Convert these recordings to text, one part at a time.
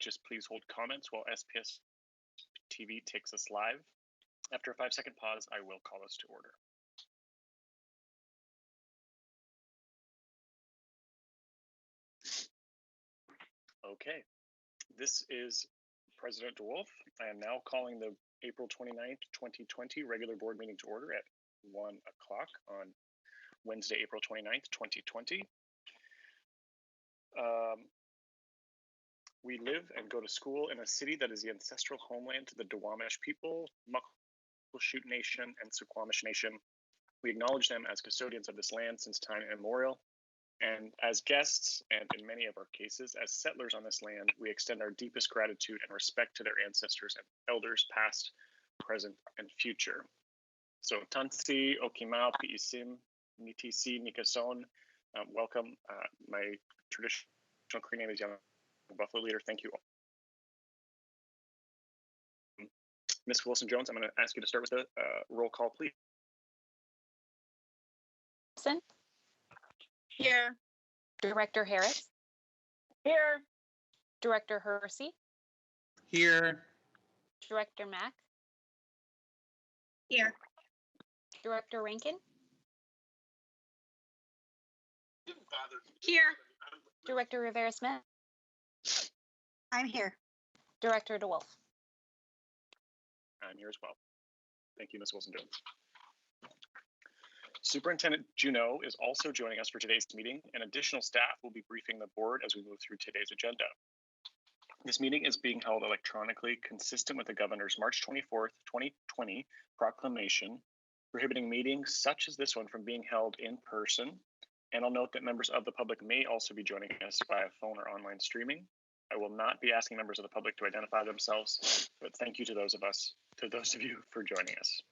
just please hold comments while SPS TV takes us live. After a 5-second pause, I will call us to order. Okay, this is President DeWolf. I am now calling the April 29th, 2020 regular board meeting to order at 1 o'clock on Wednesday, April 29th, 2020. We live and go to school in a city that is the ancestral homeland to the Duwamish people, Muckleshoot Nation, and Suquamish Nation. We acknowledge them as custodians of this land since time immemorial. And as guests, and in many of our cases, as settlers on this land, we extend our deepest gratitude and respect to their ancestors and elders past, present, and future. So Tansi, Okimau, Pi'isim, Nitisi, Nikason, welcome. My traditional Cree name is Young Buffalo Leader. Thank you all. Ms. Wilson-Jones, I'm going to ask you to start with the roll call, please. Wilson? Here. Director Harris? Here. Director Hersey? Here. Director Mack? Here. Director Rankin? Here. Director Rivera-Smith? I'm here. Director DeWolf? I'm here as well. Thank you, Ms. Wilson-Jones. Superintendent Juneau is also joining us for today's meeting, and additional staff will be briefing the board as we move through today's agenda. This meeting is being held electronically, consistent with the governor's March 24th, 2020 proclamation prohibiting meetings such as this one from being held in person. And I'll note that members of the public may also be joining us via phone or online streaming. I will not be asking members of the public to identify themselves, but thank you to those of you for joining us.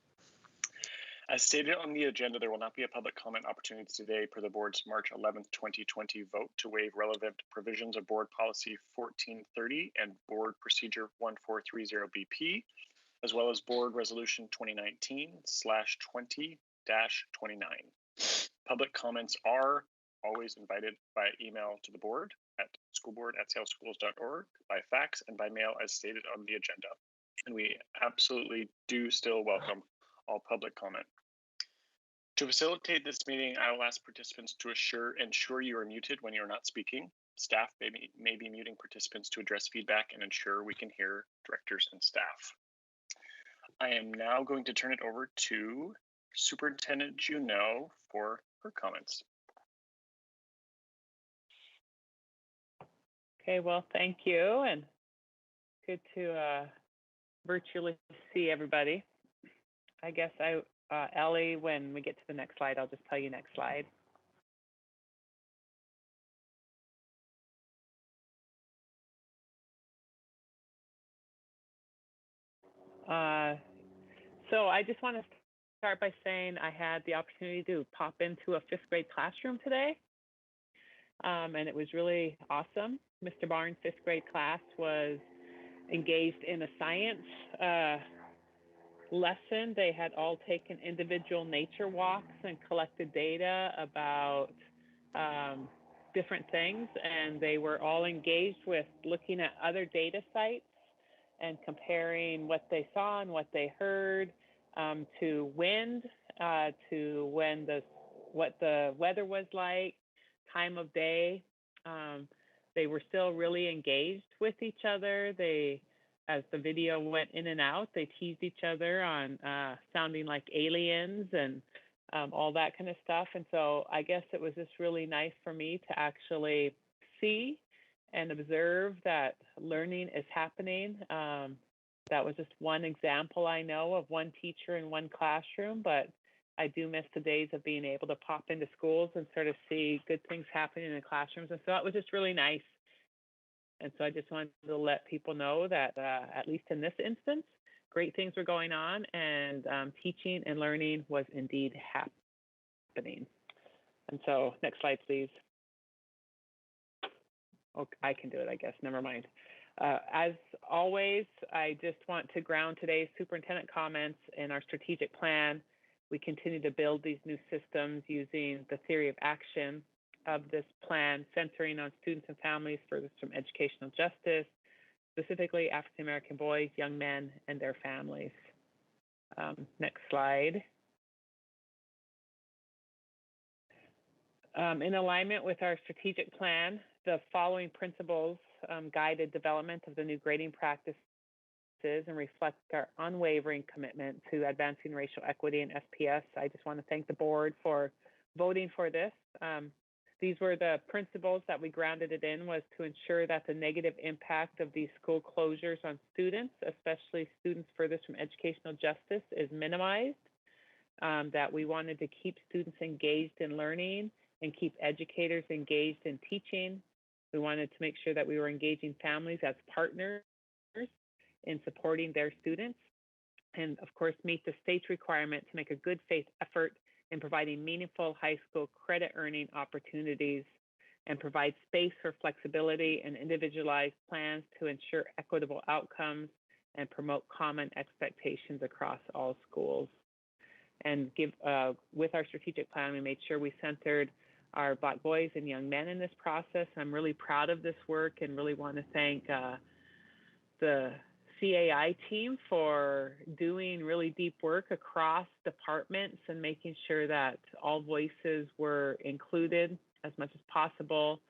As stated on the agenda, there will not be a public comment opportunity today per the board's March 11th, 2020 vote to waive relevant provisions of Board Policy 1430 and Board Procedure 1430BP, as well as Board Resolution 2019/20-29. Public comments are always invited by email to the board at schoolboard@saleschools.org, by fax, and by mail as stated on the agenda. And we absolutely do still welcome all public comment. To facilitate this meeting, I will ask participants to ensure you are muted when you are not speaking. Staff may be muting participants to address feedback and ensure we can hear directors and staff. I am now going to turn it over to Superintendent Juneau for her comments. Okay, well, thank you, and good to virtually see everybody. I guess Ellie, when we get to the next slide, I'll just tell you next slide. So I just want to start by saying I had the opportunity to pop into a 5th grade classroom today, and it was really awesome. Mr. Barnes' 5th grade class was engaged in a science lesson. They had all taken individual nature walks and collected data about different things, and they were all engaged with looking at other data sites and comparing what they saw and what they heard to wind, to what the weather was like, time of day. They were still really engaged with each other. As the video went in and out, they teased each other on sounding like aliens and all that kind of stuff. And so I guess it was just really nice for me to actually see and observe that learning is happening. That was just one example I know of one teacher in one classroom, but I do miss the days of being able to pop into schools and sort of see good things happening in the classrooms. And so that was just really nice. And so I just wanted to let people know that, at least in this instance, great things were going on, and teaching and learning was indeed happening. And so next slide, please. Oh, I can do it, I guess. Never mind. As always, I just want to ground today's superintendent comments in our strategic plan. We continue to build these new systems using the theory of action of this plan, centering on students and families furthest from educational justice, specifically African American boys, young men, and their families. Next slide. In alignment with our strategic plan, the following principles guided development of the new grading practices and reflect our unwavering commitment to advancing racial equity in SPS. I just want to thank the board for voting for this. These were the principles that we grounded it in, was to ensure that the negative impact of these school closures on students, especially students furthest from educational justice, is minimized, that we wanted to keep students engaged in learning and keep educators engaged in teaching. We wanted to make sure that we were engaging families as partners in supporting their students, and of course meet the state's requirement to make a good faith effort in providing meaningful high school credit earning opportunities and provide space for flexibility and individualized plans to ensure equitable outcomes and promote common expectations across all schools. And with our strategic plan, we made sure we centered our Black boys and young men in this process. I'm really proud of this work and really want to thank the CAI team for doing really deep work across departments and making sure that all voices were included as much as possible,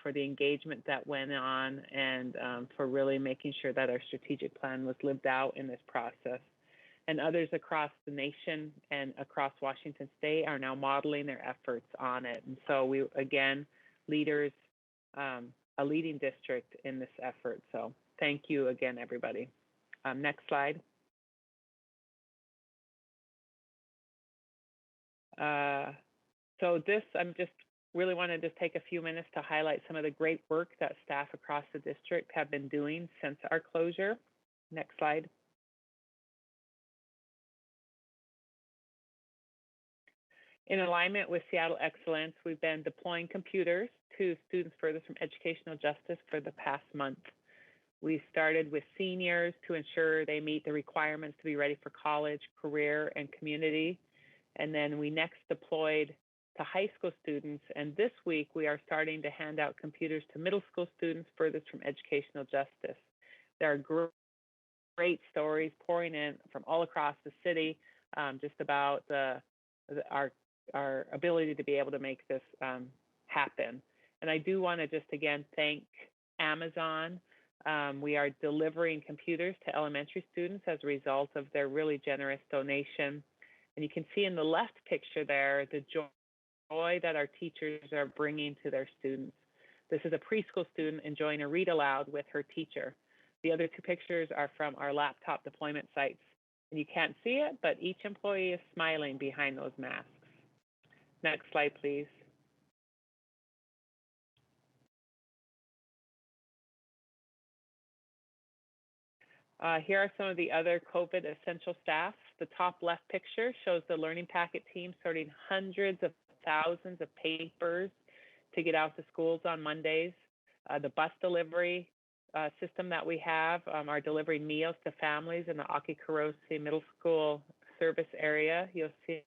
for the engagement that went on, and for really making sure that our strategic plan was lived out in this process. And others across the nation and across Washington State are now modeling their efforts on it. And so we, again, leaders, a leading district in this effort. So thank you again, everybody. Next slide. So this, I'm just really want to just take a few minutes to highlight some of the great work that staff across the district have been doing since our closure. Next slide. In alignment with Seattle Excellence, we've been deploying computers to students furthest from educational justice for the past month. We started with seniors to ensure they meet the requirements to be ready for college, career, and community. And then we next deployed to high school students. And this week, we are starting to hand out computers to middle school students furthest from educational justice. There are great stories pouring in from all across the city, just about our ability to be able to make this happen. And I do want to just again thank Amazon. We are delivering computers to elementary students as a result of their really generous donation. And you can see in the left picture there the joy that our teachers are bringing to their students. This is a preschool student enjoying a read aloud with her teacher. The other two pictures are from our laptop deployment sites. And you can't see it, but each employee is smiling behind those masks. Next slide, please. Here are some of the other COVID essential staff. The top left picture shows the learning packet team sorting hundreds of thousands of papers to get out to schools on Mondays. The bus delivery system that we have are delivering meals to families in the Aki-Karosi Middle School service area. You'll see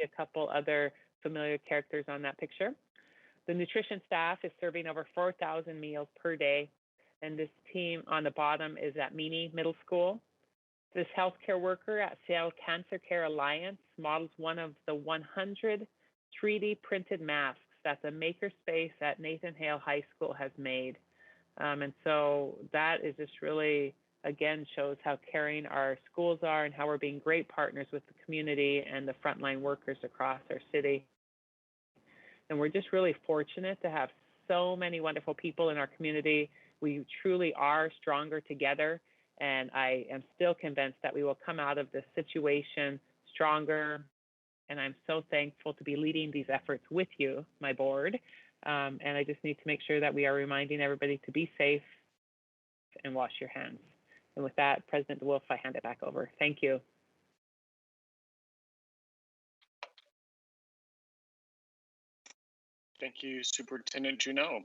a couple other familiar characters on that picture. The nutrition staff is serving over 4,000 meals per day. And this team on the bottom is at Meany Middle School. This healthcare worker at Seattle Cancer Care Alliance models one of the 100 3D printed masks that the makerspace at Nathan Hale High School has made. And so that is just really, again, shows how caring our schools are and how we're being great partners with the community and the frontline workers across our city. And we're just really fortunate to have so many wonderful people in our community. We truly are stronger together, and I am still convinced that we will come out of this situation stronger. And I'm so thankful to be leading these efforts with you, my board. And I just need to make sure that we are reminding everybody to be safe and wash your hands. And with that, President DeWolf, I hand it back over. Thank you. Thank you, Superintendent Juneau.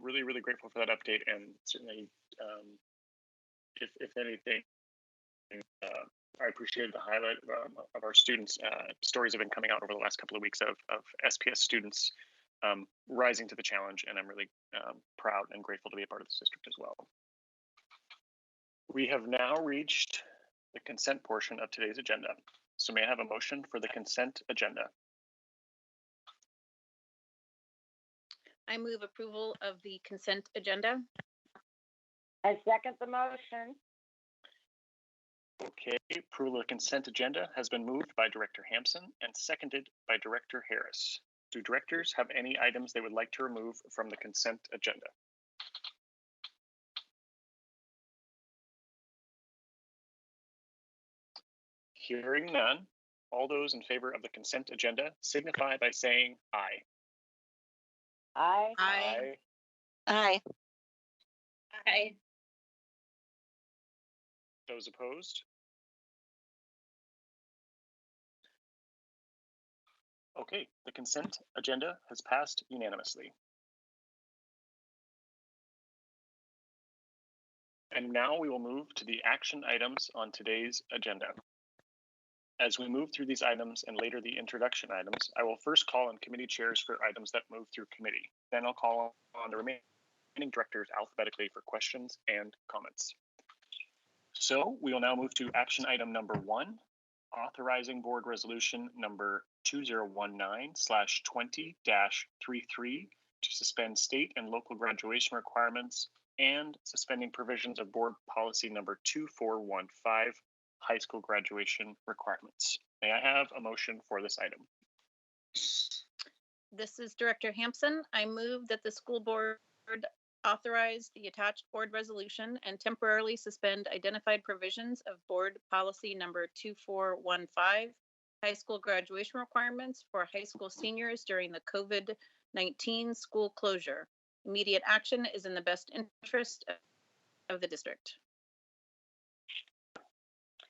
Really, really grateful for that update, and certainly, if anything, I appreciated the highlight of our students. Stories have been coming out over the last couple of weeks of SPS students rising to the challenge, and I'm really proud and grateful to be a part of this district as well. We have now reached the consent portion of today's agenda. So may I have a motion for the consent agenda? I move approval of the consent agenda. I second the motion. Okay, approval of consent agenda has been moved by Director Hampson and seconded by Director Harris. Do directors have any items they would like to remove from the consent agenda? Hearing none, all those in favor of the consent agenda signify by saying aye. Aye. Aye. Aye. Aye. Those opposed? Okay, the consent agenda has passed unanimously. And now we will move to the action items on today's agenda. As we move through these items and later the introduction items, I will first call on committee chairs for items that move through committee. Then I'll call on the remaining directors alphabetically for questions and comments. So we will now move to action item number 1, authorizing board resolution number 2019/20-33 to suspend state and local graduation requirements and suspending provisions of board policy number 2415, high school graduation requirements. May I have a motion for this item? This is Director Hampson. I move that the school board authorize the attached board resolution and temporarily suspend identified provisions of board policy number 2415, high school graduation requirements for high school seniors during the COVID-19 school closure. Immediate action is in the best interest of the district.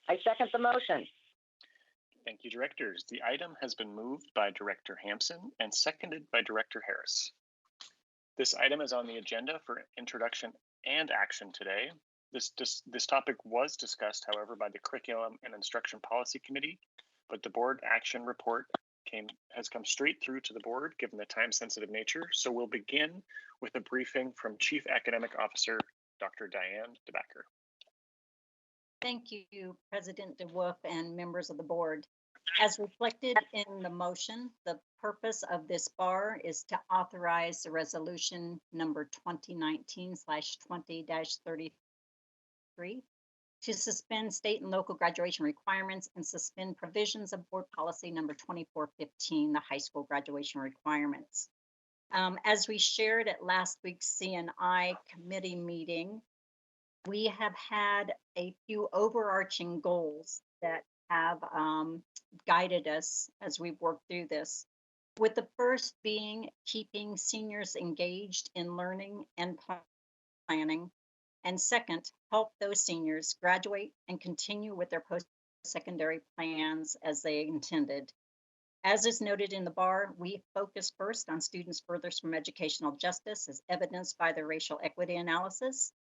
I second the motion. Thank you, directors. The item has been moved by Director Hampson and seconded by Director Harris. This item is on the agenda for introduction and action today. This topic was discussed, however, by the Curriculum and Instruction Policy Committee, but the board action report has come straight through to the board given the time-sensitive nature. So we'll begin with a briefing from Chief Academic Officer, Dr. Diane DeBacker. Thank you, President DeWolf and members of the board. As reflected in the motion, the purpose of this bar is to authorize the resolution number 2019/20-33 to suspend state and local graduation requirements and suspend provisions of board policy number 2415, the high school graduation requirements. As we shared at last week's CNI committee meeting, we have had a few overarching goals that have guided us as we've worked through this, with the first being keeping seniors engaged in learning and planning, and second, help those seniors graduate and continue with their post-secondary plans as they intended. As is noted in the bar, we focus first on students furthest from educational justice as evidenced by the racial equity analysis.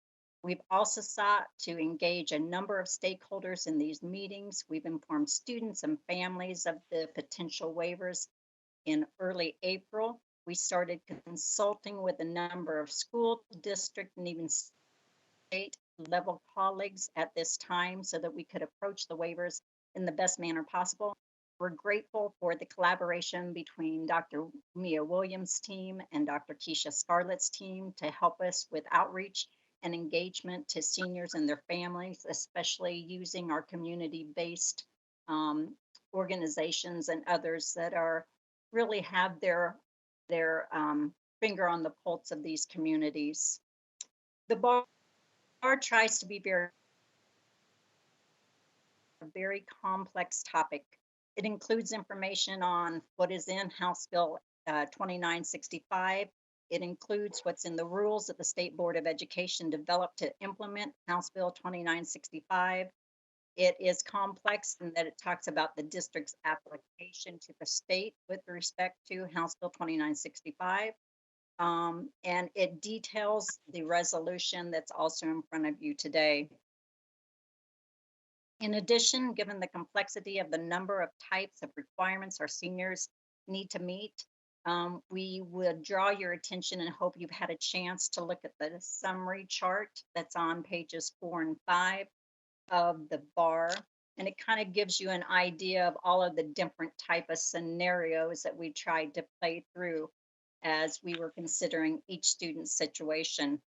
We've also sought to engage a number of stakeholders in these meetings. We've informed students and families of the potential waivers. In early April, we started consulting with a number of school, district, and even state level colleagues at this time so that we could approach the waivers in the best manner possible. We're grateful for the collaboration between Dr. Mia Williams' team and Dr. Keisha Scarlett's team to help us with outreach and engagement to seniors and their families, especially using our community-based organizations and others that really have their finger on the pulse of these communities. The bar tries to be a very complex topic. It includes information on what is in House Bill 2965. It includes what's in the rules that the State Board of Education developed to implement House Bill 2965. It is complex in that it talks about the district's application to the state with respect to House Bill 2965. And it details the resolution that's also in front of you today. In addition, given the complexity of the number of types of requirements our seniors need to meet, We would draw your attention and hope you've had a chance to look at the summary chart that's on pages 4 and 5 of the bar. And it kind of gives you an idea of all of the different type of scenarios that we tried to play through as we were considering each student's situation.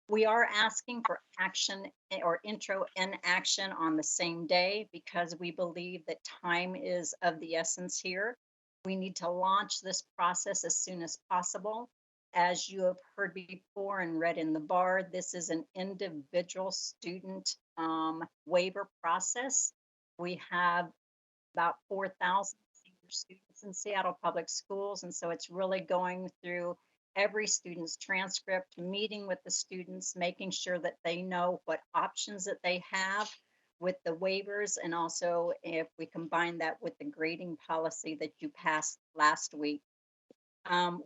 We are asking for action or intro and action on the same day because we believe that time is of the essence here. We need to launch this process as soon as possible. As you have heard before and read in the bar, this is an individual student waiver process. We have about 4,000 senior students in Seattle Public Schools, and so it's really going through every student's transcript, meeting with the students, making sure that they know what options that they have with the waivers, and also if we combine that with the grading policy that you passed last week.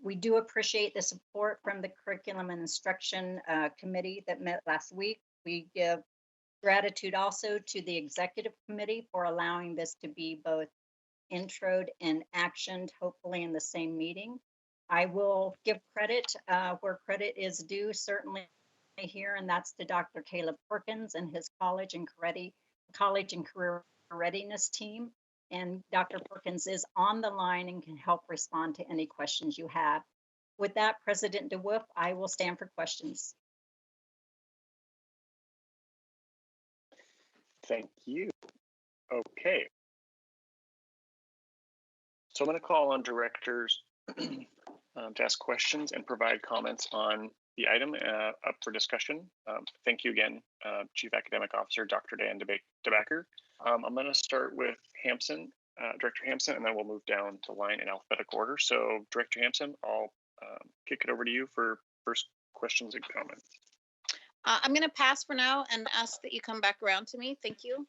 We do appreciate the support from the Curriculum and Instruction Committee that met last week. We give gratitude also to the Executive Committee for allowing this to be both introed and actioned, hopefully in the same meeting. I will give credit where credit is due, certainly here, and that's to Dr. Caleb Perkins and his college and career readiness team. And Dr. Perkins is on the line and can help respond to any questions you have. With that, President DeWolf, I will stand for questions. Thank you. Okay. So I'm going to call on directors to ask questions and provide comments on the item up for discussion. Thank you again, Chief Academic Officer, Dr. Dan DeBacker. I'm going to start with Hampson, Director Hampson, and then we'll move down the line in alphabetical order. So Director Hampson, I'll kick it over to you for first questions and comments. I'm going to pass for now and ask that you come back around to me. Thank you.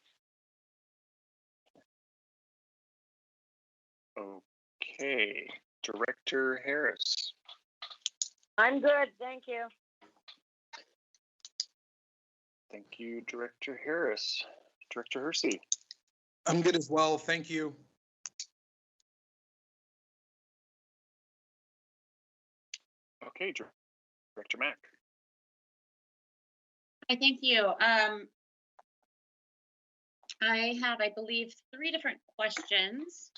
Okay, Director Harris. I'm good, thank you. Thank you, Director Harris. Director Hersey. I'm good as well, thank you. Okay, Director Mack. Hi, thank you. I have, I believe, 3 different questions.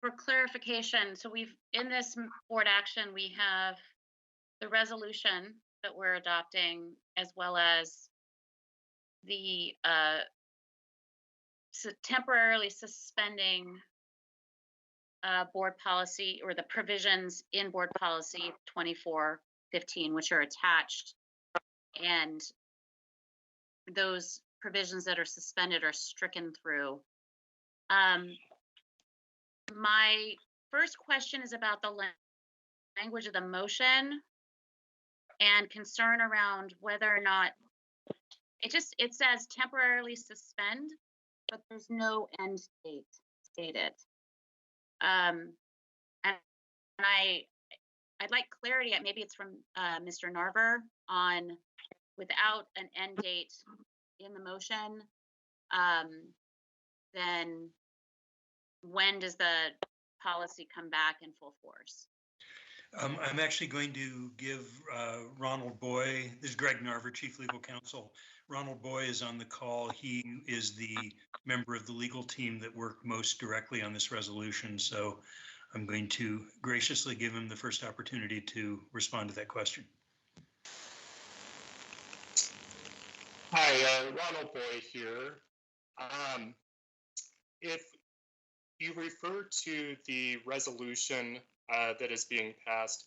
For clarification, so in this board action, we have the resolution that we're adopting, as well as the temporarily suspending board policy, or the provisions in board policy 2415, which are attached, and those provisions that are suspended are stricken through. My first question is about the language of the motion and concern around whether or not it says temporarily suspend, but there's no end date stated. And I'd like clarity, maybe it's from Mr. Narver, on without an end date in the motion, then when does the policy come back in full force? I'm actually going to give Ronald Boy, this is Greg Narver, Chief Legal Counsel. Ronald Boy is on the call. He is the member of the legal team that worked most directly on this resolution. So I'm going to graciously give him the first opportunity to respond to that question. Hi, Ronald Boy here. If you refer to the resolution that is being passed,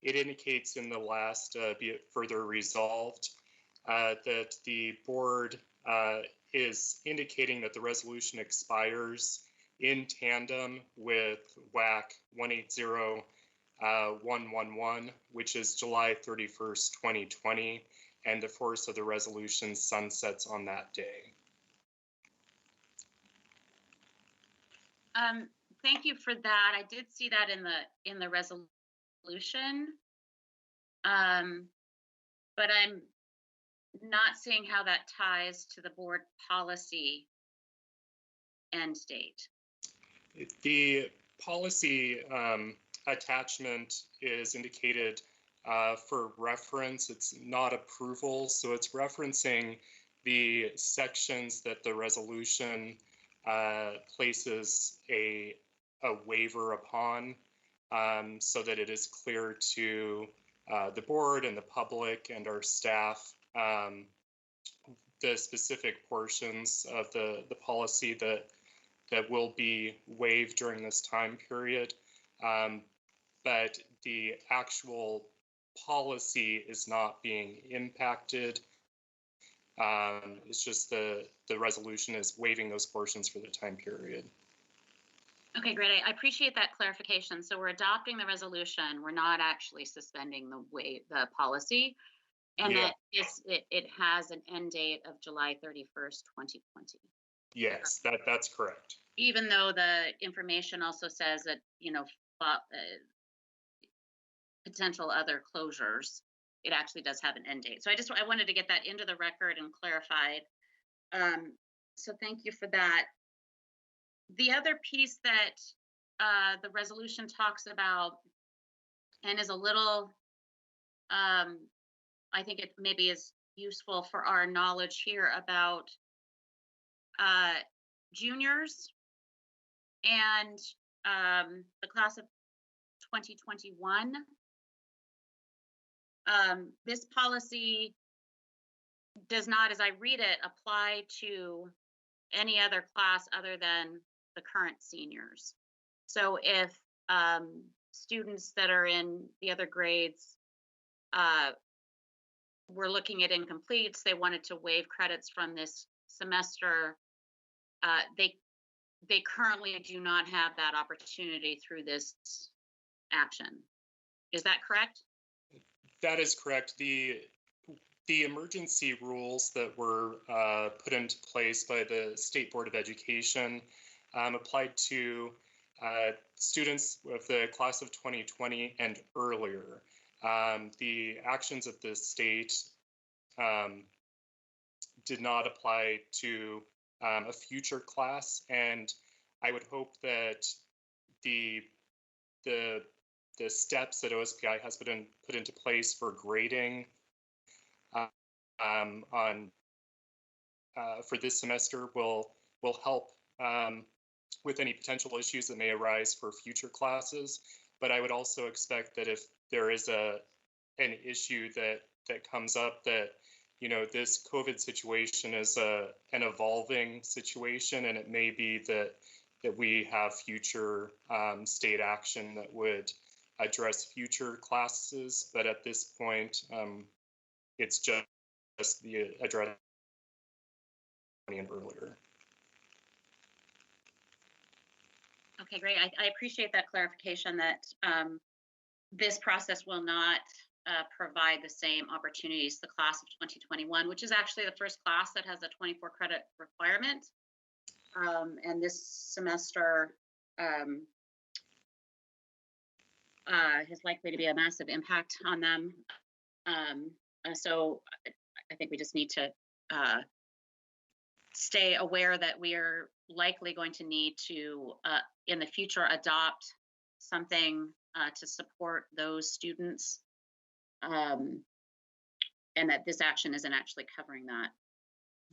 it indicates in the last be it further resolved that the board is indicating that the resolution expires in tandem with WAC 180111, which is July 31st, 2020, and the force of the resolution sunsets on that day. Thank you for that. I did see that in the resolution, but I'm not seeing how that ties to the board policy end date. The policy attachment is indicated for reference. It's not approval, so it's referencing the sections that the resolution places a waiver upon, so that it is clear to the board and the public and our staff the specific portions of the policy that will be waived during this time period. But the actual policy is not being impacted. It's just the resolution is waiving those portions for the time period. Okay, great. I appreciate that clarification. So we're adopting the resolution. We're not actually suspending the policy. And Yeah. that it has an end date of July 31st, 2020. Yes, that's correct. Even though the information also says that, potential other closures, it actually does have an end date. So I wanted to get that into the record and clarified. So thank you for that. The other piece that the resolution talks about and is a little, I think it maybe is useful for our knowledge here about juniors and the class of 2021. This policy does not, as I read it, apply to any other class other than the current seniors. So if students that are in the other grades were looking at incompletes, they wanted to waive credits from this semester, they currently do not have that opportunity through this action. Is that correct? That is correct. The emergency rules that were put into place by the State Board of Education applied to students of the class of 2020 and earlier. The actions of the state did not apply to a future class, and I would hope that the steps that OSPI has put into place for grading for this semester will help with any potential issues that may arise for future classes. But I would also expect that if there is an issue that comes up, that this COVID situation is an evolving situation, and it may be that we have future state action that would address future classes. But at this point, it's just the address and earlier. Okay, great. I appreciate that clarification that this process will not provide the same opportunities the class of 2021, which is actually the first class that has a 24 credit requirement. And this semester is likely to be a massive impact on them. So I think we just need to stay aware that we are likely going to need to, in the future, adopt something to support those students, and that this action isn't actually covering that.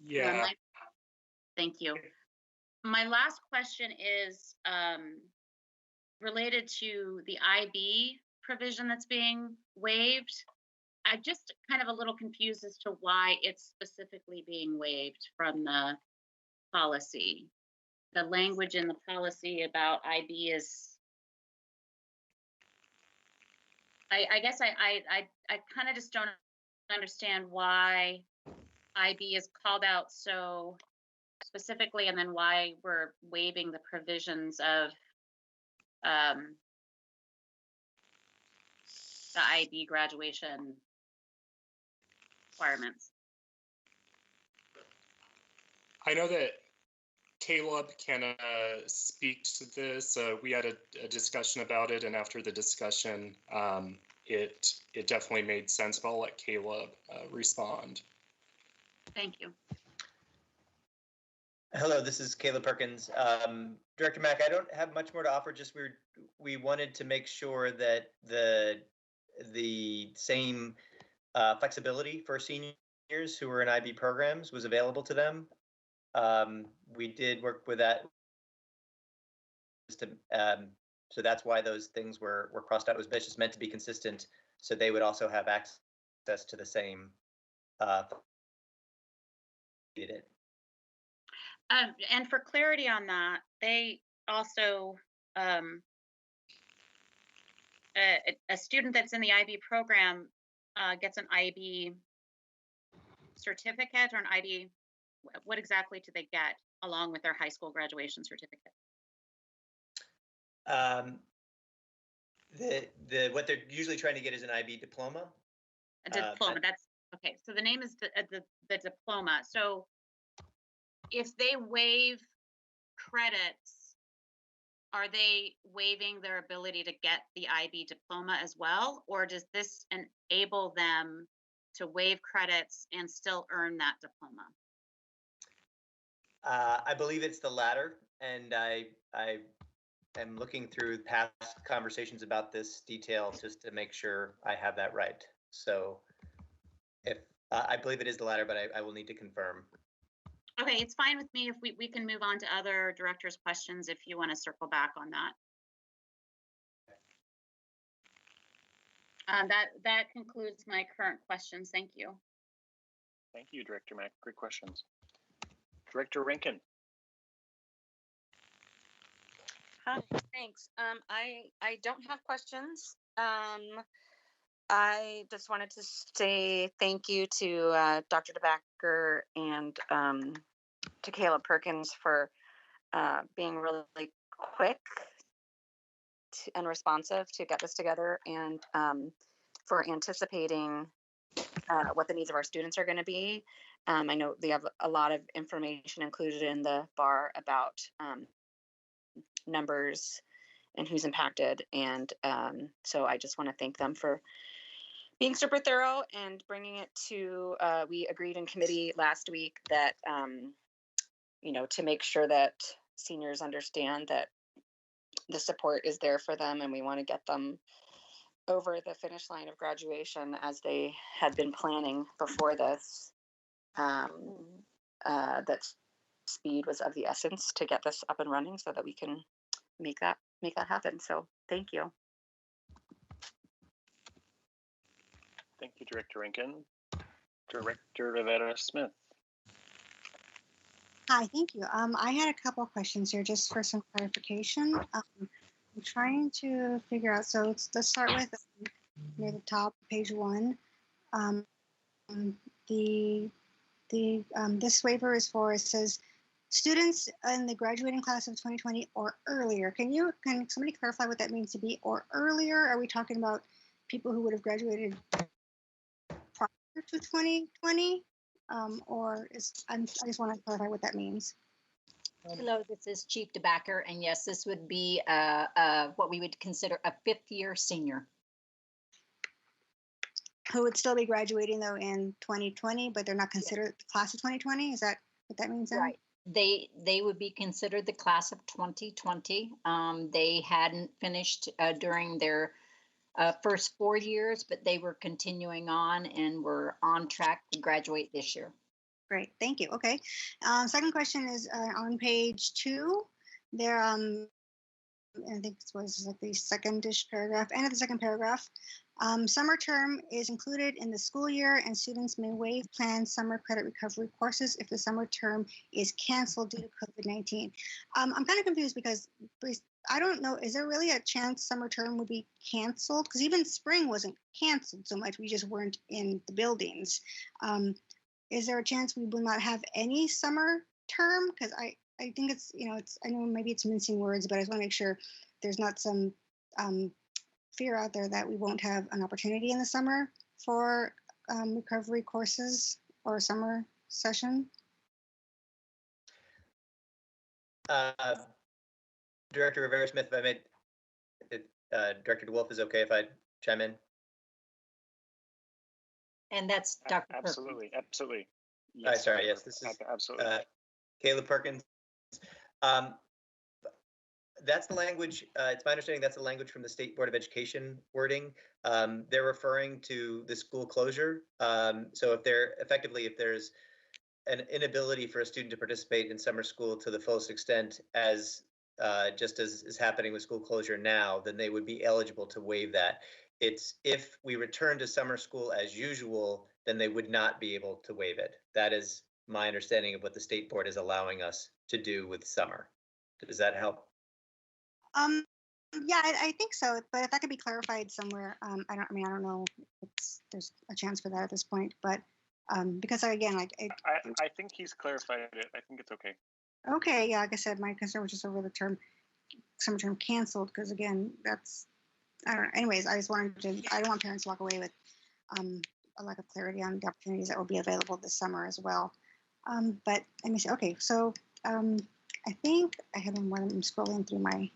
Yeah. Thank you. My last question is related to the IB provision that's being waived. I'm just kind of a little confused as to why it's specifically being waived from the policy. The language in the policy about IB is, I guess I kind of just don't understand why IB is called out so specifically, and then why we're waiving the provisions of the IB graduation requirements. I know that Caleb can speak to this. We had a discussion about it, and after the discussion, it definitely made sense, but I'll let Caleb respond. Thank you. Hello, this is Caleb Perkins. Director Mack, I don't have much more to offer. Just we wanted to make sure that the same flexibility for seniors who were in IB programs was available to them. We did work with that. So that's why those things were crossed out. It was just meant to be consistent, so they would also have access to the same. Did it. And for clarity on that, they also, a student that's in the IB program gets an IB certificate or an IB, what exactly do they get along with their high school graduation certificate? What they're usually trying to get is an IB diploma. A diploma, that's, okay, so the name is the diploma. So if they waive credits, are they waiving their ability to get the IB diploma as well? Or does this enable them to waive credits and still earn that diploma? I believe it's the latter, and I am looking through past conversations about this detail just to make sure I have that right. So if I believe it is the latter, but I will need to confirm. Okay, it's fine with me if we can move on to other directors' questions if you want to circle back on that. That concludes my current questions. Thank you. Thank you, Director Mack. Great questions. Director Rankin. Hi, thanks. I don't have questions. I just wanted to say thank you to Dr. DeBacker and to Caleb Perkins for being really quick and responsive to get this together, and for anticipating what the needs of our students are going to be. I know they have a lot of information included in the bar about numbers and who's impacted, and so I just want to thank them for being super thorough and bringing it to, we agreed in committee last week that, to make sure that seniors understand that the support is there for them, and we want to get them over the finish line of graduation as they had been planning before this, that speed was of the essence to get this up and running so that we can make that happen. So thank you. Thank you, Director Rankin. Director Rivera Smith. Hi, thank you. I had a couple of questions here just for some clarification. I'm trying to figure out, so let's start with near the top, page 1. This waiver is for, it says, students in the graduating class of 2020 or earlier. Can somebody clarify what that means to be or earlier? Are we talking about people who would have graduated prior to 2020? I just want to clarify what that means. Hello, this is Chief DeBacker, and yes, this would be what we would consider a 5th-year senior. Who would still be graduating though in 2020, but they're not considered the class of 2020? Is that what that means then? Right. They would be considered the class of 2020. They hadn't finished during their first 4 years, but they were continuing on and were on track to graduate this year. Great, thank you. Okay. Second question is on page 2. There, I think it was like the second-ish paragraph, end of the second paragraph. Summer term is included in the school year, and students may waive planned summer credit recovery courses if the summer term is canceled due to COVID-19. I'm kind of confused because I don't know, is there really a chance summer term would be canceled? Because even spring wasn't canceled so much, we just weren't in the buildings. Is there a chance we will not have any summer term? Because I think it's, I know maybe it's mincing words, but I just want to make sure there's not some fear out there that we won't have an opportunity in the summer for recovery courses or summer session. Director Rivera Smith, if I may, Director DeWolf is okay if I chime in? And that's Dr. Absolutely, Perkins. absolutely. Yes, sorry, yes, this is absolutely. Caleb Perkins. Um, That's the language, it's my understanding that's the language from the State Board of Education wording. They're referring to the school closure. So if there's an inability for a student to participate in summer school to the fullest extent as just as is happening with school closure now, then they would be eligible to waive that. It's if we return to summer school as usual, then they would not be able to waive it. That is my understanding of what the state board is allowing us to do with summer. Does that help? Yeah, I think so, but if that could be clarified somewhere, I don't know if there's a chance for that at this point, but because again, I think he's clarified it. I think it's okay. Okay, yeah, like I said, my concern was just over the summer term canceled, because again, that's, I don't know. Anyways, I don't want parents to walk away with a lack of clarity on the opportunities that will be available this summer as well. But let me see. Okay, so I think I have one more. I'm scrolling through my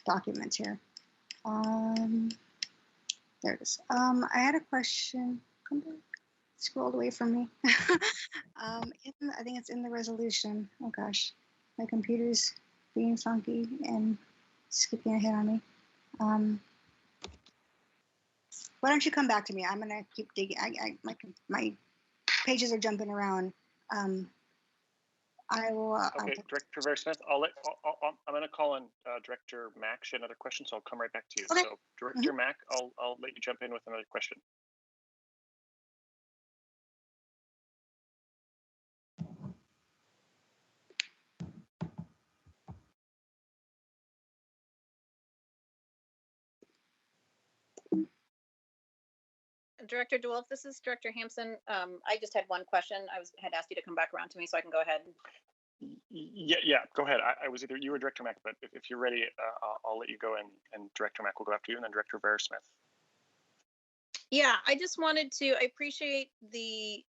documents here. There it is. I had a question. Come back. Scrolled away from me. I think it's in the resolution. Oh gosh, my computer's being funky and skipping ahead on me. Why don't you come back to me? I'm gonna keep digging. My pages are jumping around. I will. Okay, Director Vera-Smith, I'm going to call on Director Mack. She had another question, so I'll come right back to you. Okay. So, Director Mack, I'll let you jump in with another question. Director DeWolf, this is Director Hampson. I just had one question. had asked you to come back around to me so I can go ahead. Yeah, go ahead. I was either you or Director Mack, but if you're ready, I'll let you go, and Director Mack will go after you, and then Director Vera-Smith. Yeah, I just wanted to, I appreciate the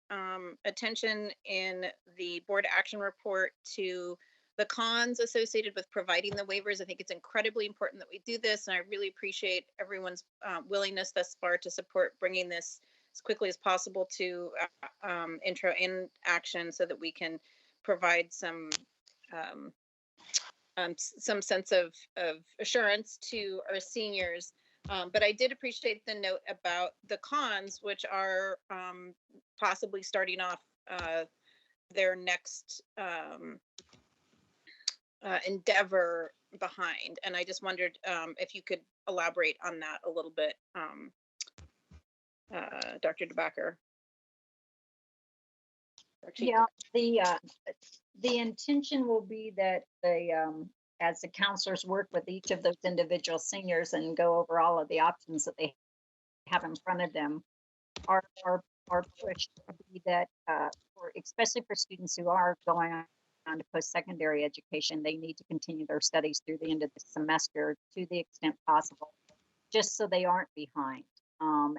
attention in the board action report to the cons associated with providing the waivers. I think it's incredibly important that we do this, and I really appreciate everyone's willingness thus far to support bringing this as quickly as possible to intro in action so that we can provide some sense of assurance to our seniors. But I did appreciate the note about the cons, which are possibly starting off their next endeavor behind. And I just wondered if you could elaborate on that a little bit, Dr. DeBacker. Yeah, the intention will be that as the counselors work with each of those individual seniors and go over all of the options that they have in front of them, our push will be that, especially for students who are going on to post-secondary education, they need to continue their studies through the end of the semester to the extent possible, just so they aren't behind.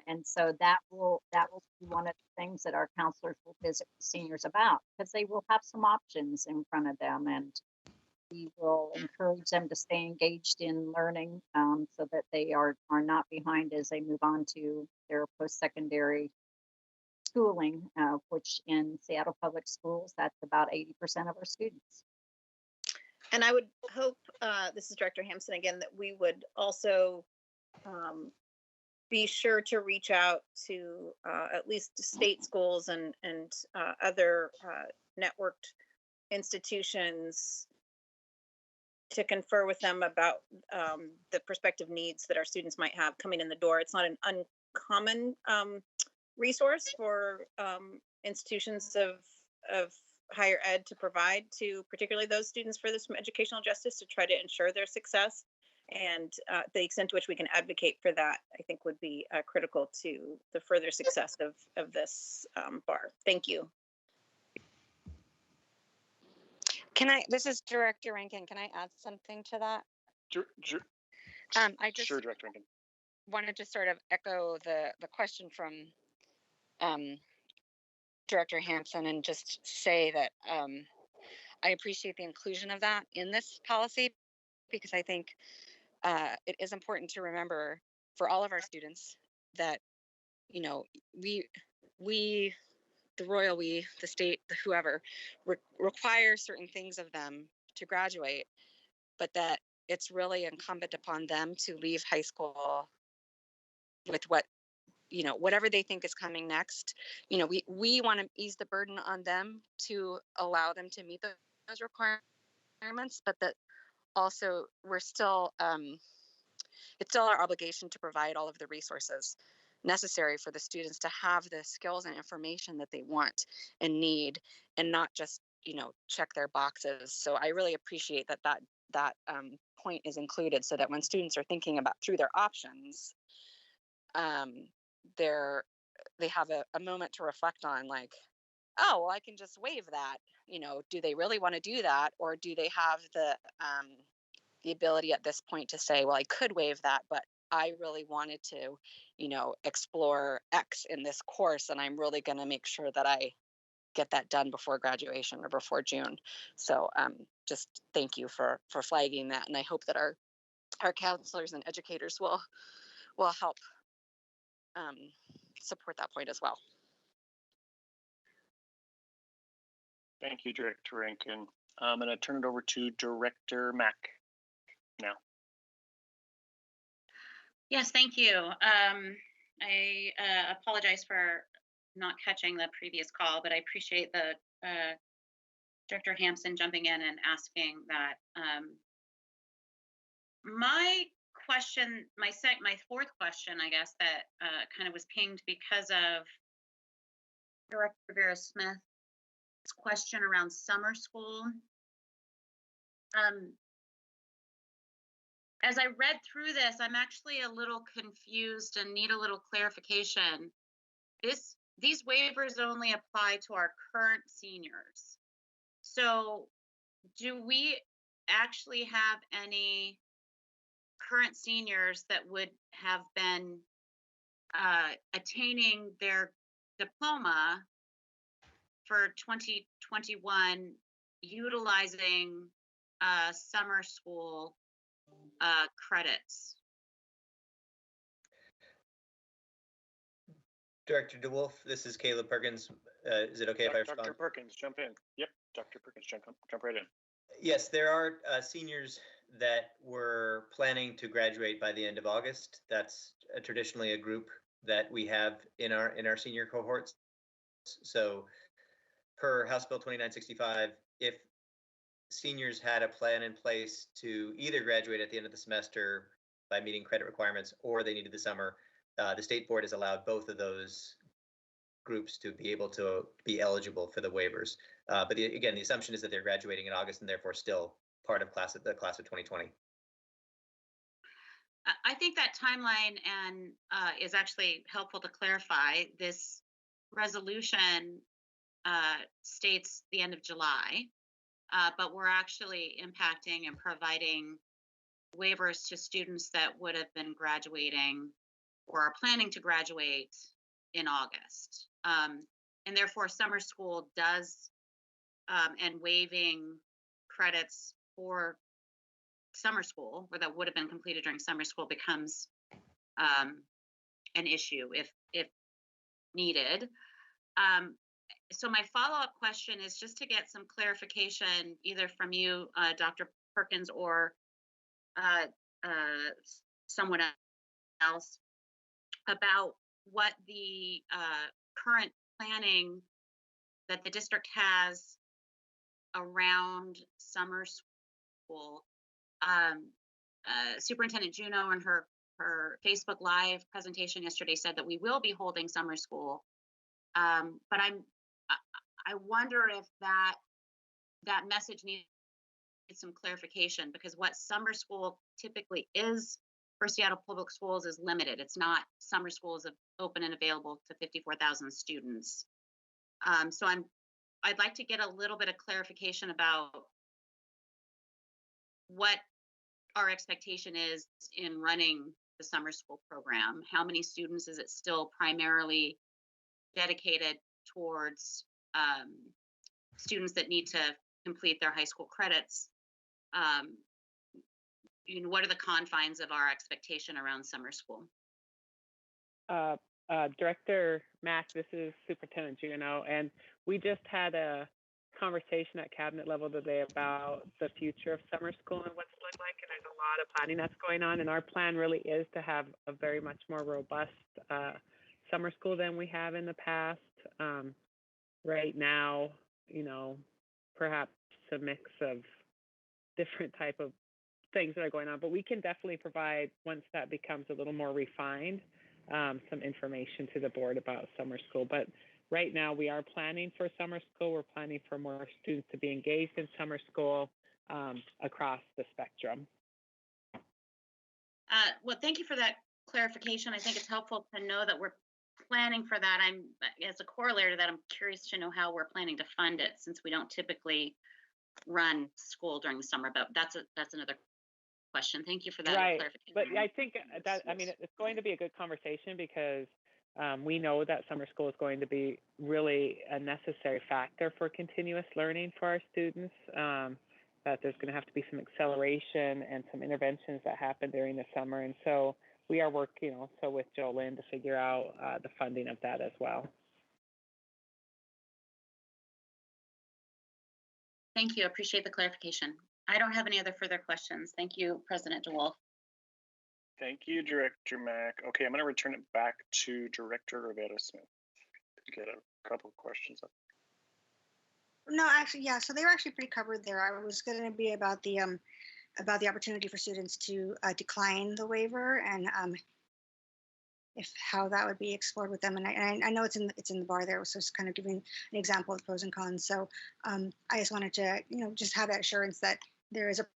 And so that will be one of the things that our counselors will visit with seniors about, because they will have some options in front of them, and we will encourage them to stay engaged in learning so that they are not behind as they move on to their post-secondary schooling, which in Seattle Public Schools, that's about 80% of our students. And I would hope, this is Director Hampson again, that we would also be sure to reach out to at least state schools and other networked institutions to confer with them about the prospective needs that our students might have coming in the door. It's not an uncommon resource for institutions of higher ed to provide to particularly those students for this educational justice to try to ensure their success. And the extent to which we can advocate for that, I think, would be critical to the further success of this bar. Thank you. This is Director Rankin. Can I add something to that? I just Sure, Director Rankin. wanted to sort of echo the question from Director Hampson and just say that I appreciate the inclusion of that in this policy, because I think it is important to remember for all of our students that, you know, we the royal we, the state, the whoever, require certain things of them to graduate, but that it's really incumbent upon them to leave high school with what, whatever they think is coming next. We want to ease the burden on them to allow them to meet those requirements, but that also we're still, it's still our obligation to provide all of the resources necessary for the students to have the skills and information that they want and need, and not just check their boxes. So I really appreciate that point is included, so that when students are thinking about through their options, they have a moment to reflect on, like, oh, well, I can just waive that. Do they really want to do that, or do they have the ability at this point to say, well, I could waive that, but I really wanted to, explore X in this course, and I'm really going to make sure that I get that done before graduation or before June. So just thank you for flagging that, and I hope that our counselors and educators will help support that point as well. Thank you, Director Rankin. I'm going to turn it over to Director Mack now. Yes, thank you. I apologize for not catching the previous call, but I appreciate the Director Hampson jumping in and asking that. My question, my fourth question, I guess, that kind of was pinged because of Director Vera Smith's question around summer school. As I read through this, I'm actually a little confused and need a little clarification. These waivers only apply to our current seniors. So do we actually have any current seniors that would have been attaining their diploma for 2021 utilizing summer school credits? Director DeWolf, this is Caleb Perkins. Is it okay if I respond? Dr. Perkins, jump in. Yep, Dr. Perkins, jump right in. Yes, there are seniors that were planning to graduate by the end of August. That's traditionally a group that we have in our senior cohorts. So per House Bill 2965, if seniors had a plan in place to either graduate at the end of the semester by meeting credit requirements, or they needed the summer, the state board has allowed both of those groups to be able to be eligible for the waivers. But again, the assumption is that they're graduating in August and therefore still part of the class of 2020. I think that timeline and is actually helpful to clarify. This resolution states the end of July, but we're actually impacting and providing waivers to students that would have been graduating or are planning to graduate in August. And therefore summer school does, and waiving credits for summer school, or that would have been completed during summer school, becomes an issue if needed. So my follow-up question is just to get some clarification, either from you, Dr. Perkins, or someone else, about what the current planning that the district has around summer school. Superintendent Juneau in her Facebook Live presentation yesterday said that we will be holding summer school, but I wonder if that message needs some clarification, because what summer school typically is for Seattle Public Schools is limited. It's not summer schools open and available to 54,000 students. So I'd like to get a little bit of clarification about what our expectation is in running the summer school program. How many students is it still primarily dedicated towards students that need to complete their high school credits? What are the confines of our expectation around summer school? Director Mack, this is Superintendent Juneau, and we just had a conversation at cabinet level today about the future of summer school and what's look like, and there's a lot of planning that's going on, and our plan really is to have a very much more robust summer school than we have in the past. Right now, perhaps a mix of different type of things that are going on, but we can definitely provide, once that becomes a little more refined, some information to the board about summer school. But right now we are planning for summer school. We're planning for more students to be engaged in summer school across the spectrum. Well, thank you for that clarification. I think it's helpful to know that we're planning for that. As a corollary to that, I'm curious to know how we're planning to fund it, since we don't typically run school during the summer, but that's another question. Thank you for that clarification. But I think that, it's going to be a good conversation because we know that summer school is going to be really a necessary factor for continuous learning for our students, that there's going to have to be some acceleration and some interventions that happen during the summer. And so we are working also with Jolynn to figure out the funding of that as well. Thank you. I appreciate the clarification. I don't have any other further questions. Thank you, President DeWolf. Thank you, Director Mack. Okay, I'm going to return it back to Director Rivera Smith to get a couple of questions up. No, actually, yeah. So they were actually pretty covered there. I was going to be about the opportunity for students to decline the waiver and if how that would be explored with them. And I know it's in the bar there, so it's kind of giving an example of pros and cons. So I just wanted to just have that assurance that there is a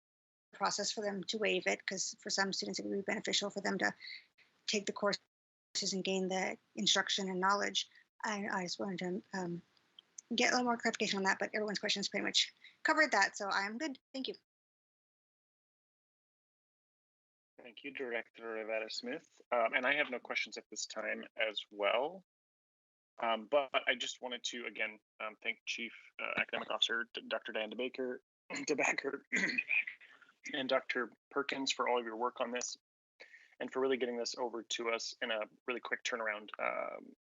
process for them to waive it, because for some students it would be beneficial for them to take the courses and gain the instruction and knowledge. I just wanted to get a little more clarification on that, but everyone's questions pretty much covered that, so I'm good. Thank you. Thank you, Director Rivera Smith. And I have no questions at this time as well. But I just wanted to, again, thank Chief Academic Officer Dr. Diane DeBacker and Dr. Perkins for all of your work on this and for really getting this over to us in a really quick turnaround.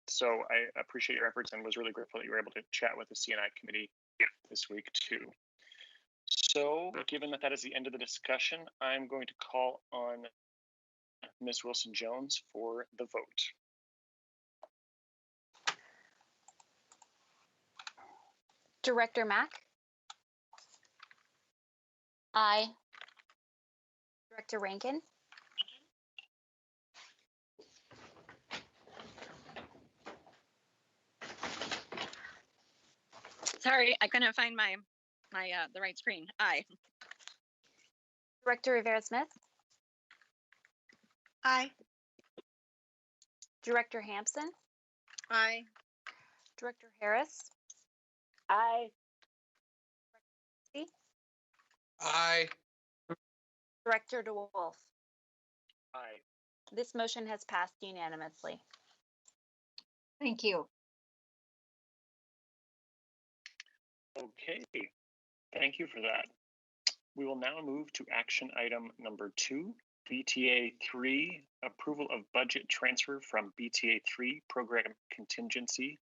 So I appreciate your efforts and was really grateful that you were able to chat with the CNI committee this week too. So given that is the end of the discussion, I'm going to call on Ms. Wilson-Jones for the vote. Director Mack? Aye. Director Rankin? Sorry, I couldn't find my the right screen. Aye. Director Rivera Smith? Aye. Director Hampson? Aye. Director Harris? Aye. Aye. Director DeWolf? Aye. This motion has passed unanimously. Thank you. Okay, thank you for that. We will now move to action item number 2, BTA 3, approval of budget transfer from BTA 3 program contingency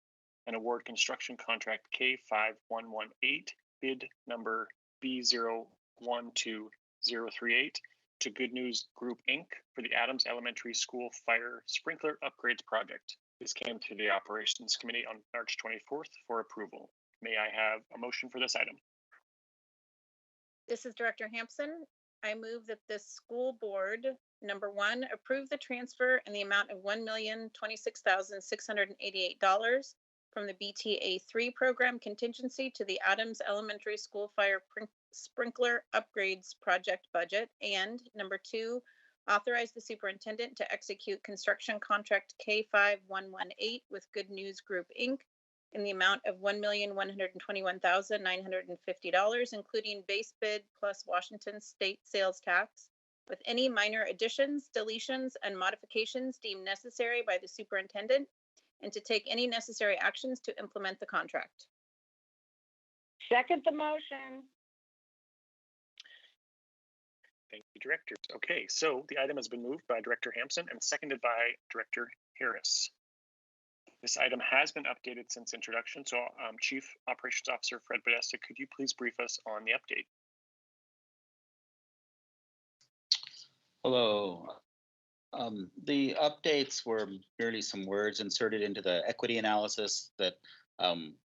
and award construction contract K5118, bid number B012038 to Good News Group Inc. for the Adams Elementary School Fire Sprinkler Upgrades Project. This came to the Operations Committee on March 24th for approval. May I have a motion for this item? This is Director Hampson. I move that the school board, number 1, approve the transfer in the amount of $1,026,688 from the BTA 3 program contingency to the Adams Elementary School Fire Sprinkler Upgrades Project budget. And number 2, authorize the superintendent to execute construction contract K5118 with Good News Group Inc. in the amount of $1,121,950, including base bid plus Washington state sales tax, with any minor additions, deletions, and modifications deemed necessary by the superintendent, and to take any necessary actions to implement the contract. Second the motion. Thank you, directors. Okay, so the item has been moved by Director Hampson and seconded by Director Harris. This item has been updated since introduction, so Chief Operations Officer Fred Podesta, could you please brief us on the update? Hello. The updates were merely some words inserted into the equity analysis that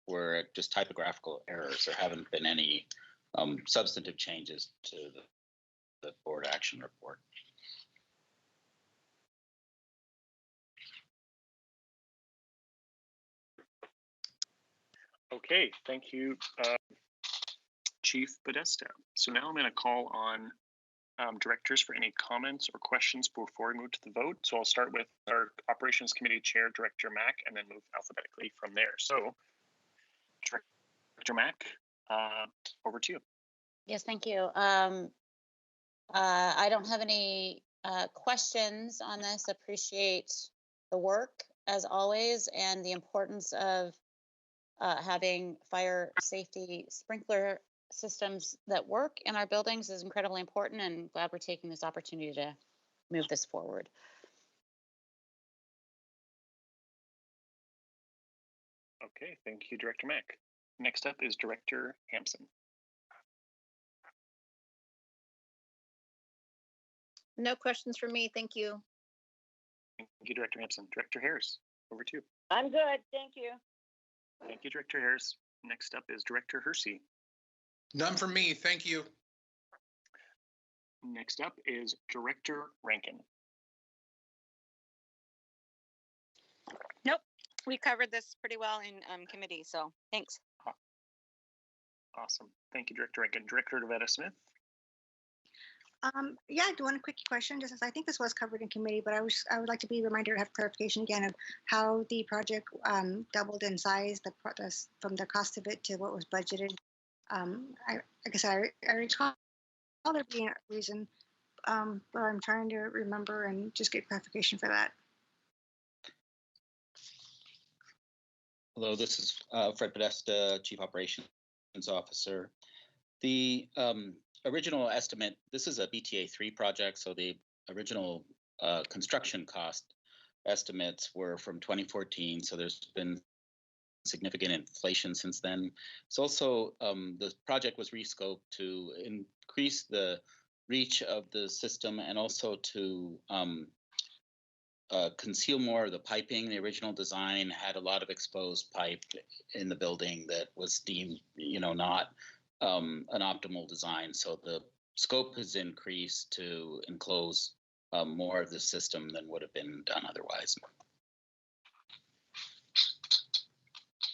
were just typographical errors. There haven't been any substantive changes to the board action report. Okay, thank you, Chief Podesta. So now I'm going to call on directors for any comments or questions before we move to the vote. So I'll start with our Operations Committee Chair, Director Mack, and then move alphabetically from there. So, Director Mack, over to you. Yes, thank you. I don't have any questions on this. Appreciate the work as always and the importance of having fire safety sprinkler systems that work in our buildings is incredibly important, and glad we're taking this opportunity to move this forward. Okay, thank you, Director Mack. Next up is Director Hampson. No questions for me. Thank you. Thank you, Director Hampson. Director Harris, over to you. I'm good, thank you. Thank you, Director Harris. Next up is Director Hersey. None from me, thank you. Next up is Director Rankin. Nope, we covered this pretty well in committee, so thanks. Awesome. Thank you, Director Rankin. Director Devetta Smith. Yeah, I do want a quick question, just as I think this was covered in committee, but I would like to be reminded to have clarification again of how the project doubled in size, from the cost of it to what was budgeted. I guess I recall there being a reason, but I'm trying to remember and just get clarification for that. Hello, this is Fred Podesta, Chief Operations Officer. The original estimate, this is a BTA 3 project, so the original construction cost estimates were from 2014, so there's been significant inflation since then. It's also, the project was rescoped to increase the reach of the system and also to conceal more of the piping. The original design had a lot of exposed pipe in the building that was deemed, not an optimal design. So the scope has increased to enclose more of the system than would have been done otherwise.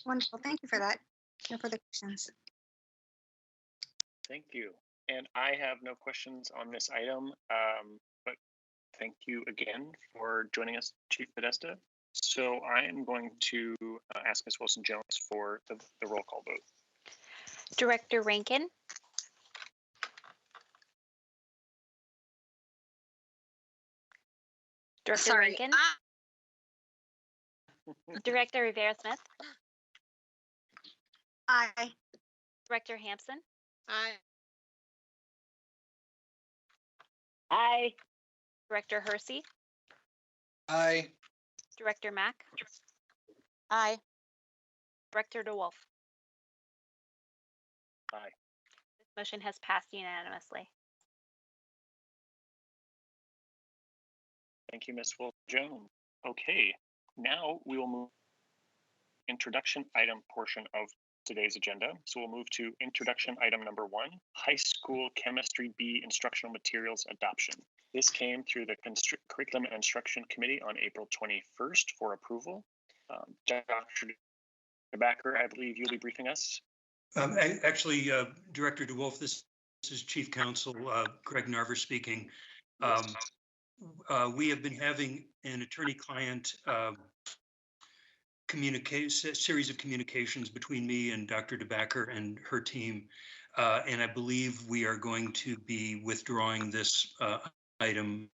Wonderful, thank you for that. No further questions. Thank you. And I have no questions on this item, but thank you again for joining us, Chief Podesta. So I am going to ask Ms. Wilson-Jones for the roll call vote. Director Rankin. Director Rankin. Director Rivera-Smith. Aye. Director Hampson. Aye. Aye. Director Hersey. Aye. Director Mack. Aye. Director DeWolf. Aye. This motion has passed unanimously. Thank you, Ms. Wilson-Jones. Okay, now we will move introduction item portion of today's agenda. So we'll move to introduction item number 1, High School Chemistry B Instructional Materials Adoption. This came through the Curriculum and Instruction Committee on April 21st for approval. Dr. DeBacker, I believe you'll be briefing us. Actually, Director DeWolf, this is Chief Counsel Greg Narver speaking. We have been having an attorney-client series of communications between me and Dr. DeBacker and her team, and I believe we are going to be withdrawing this item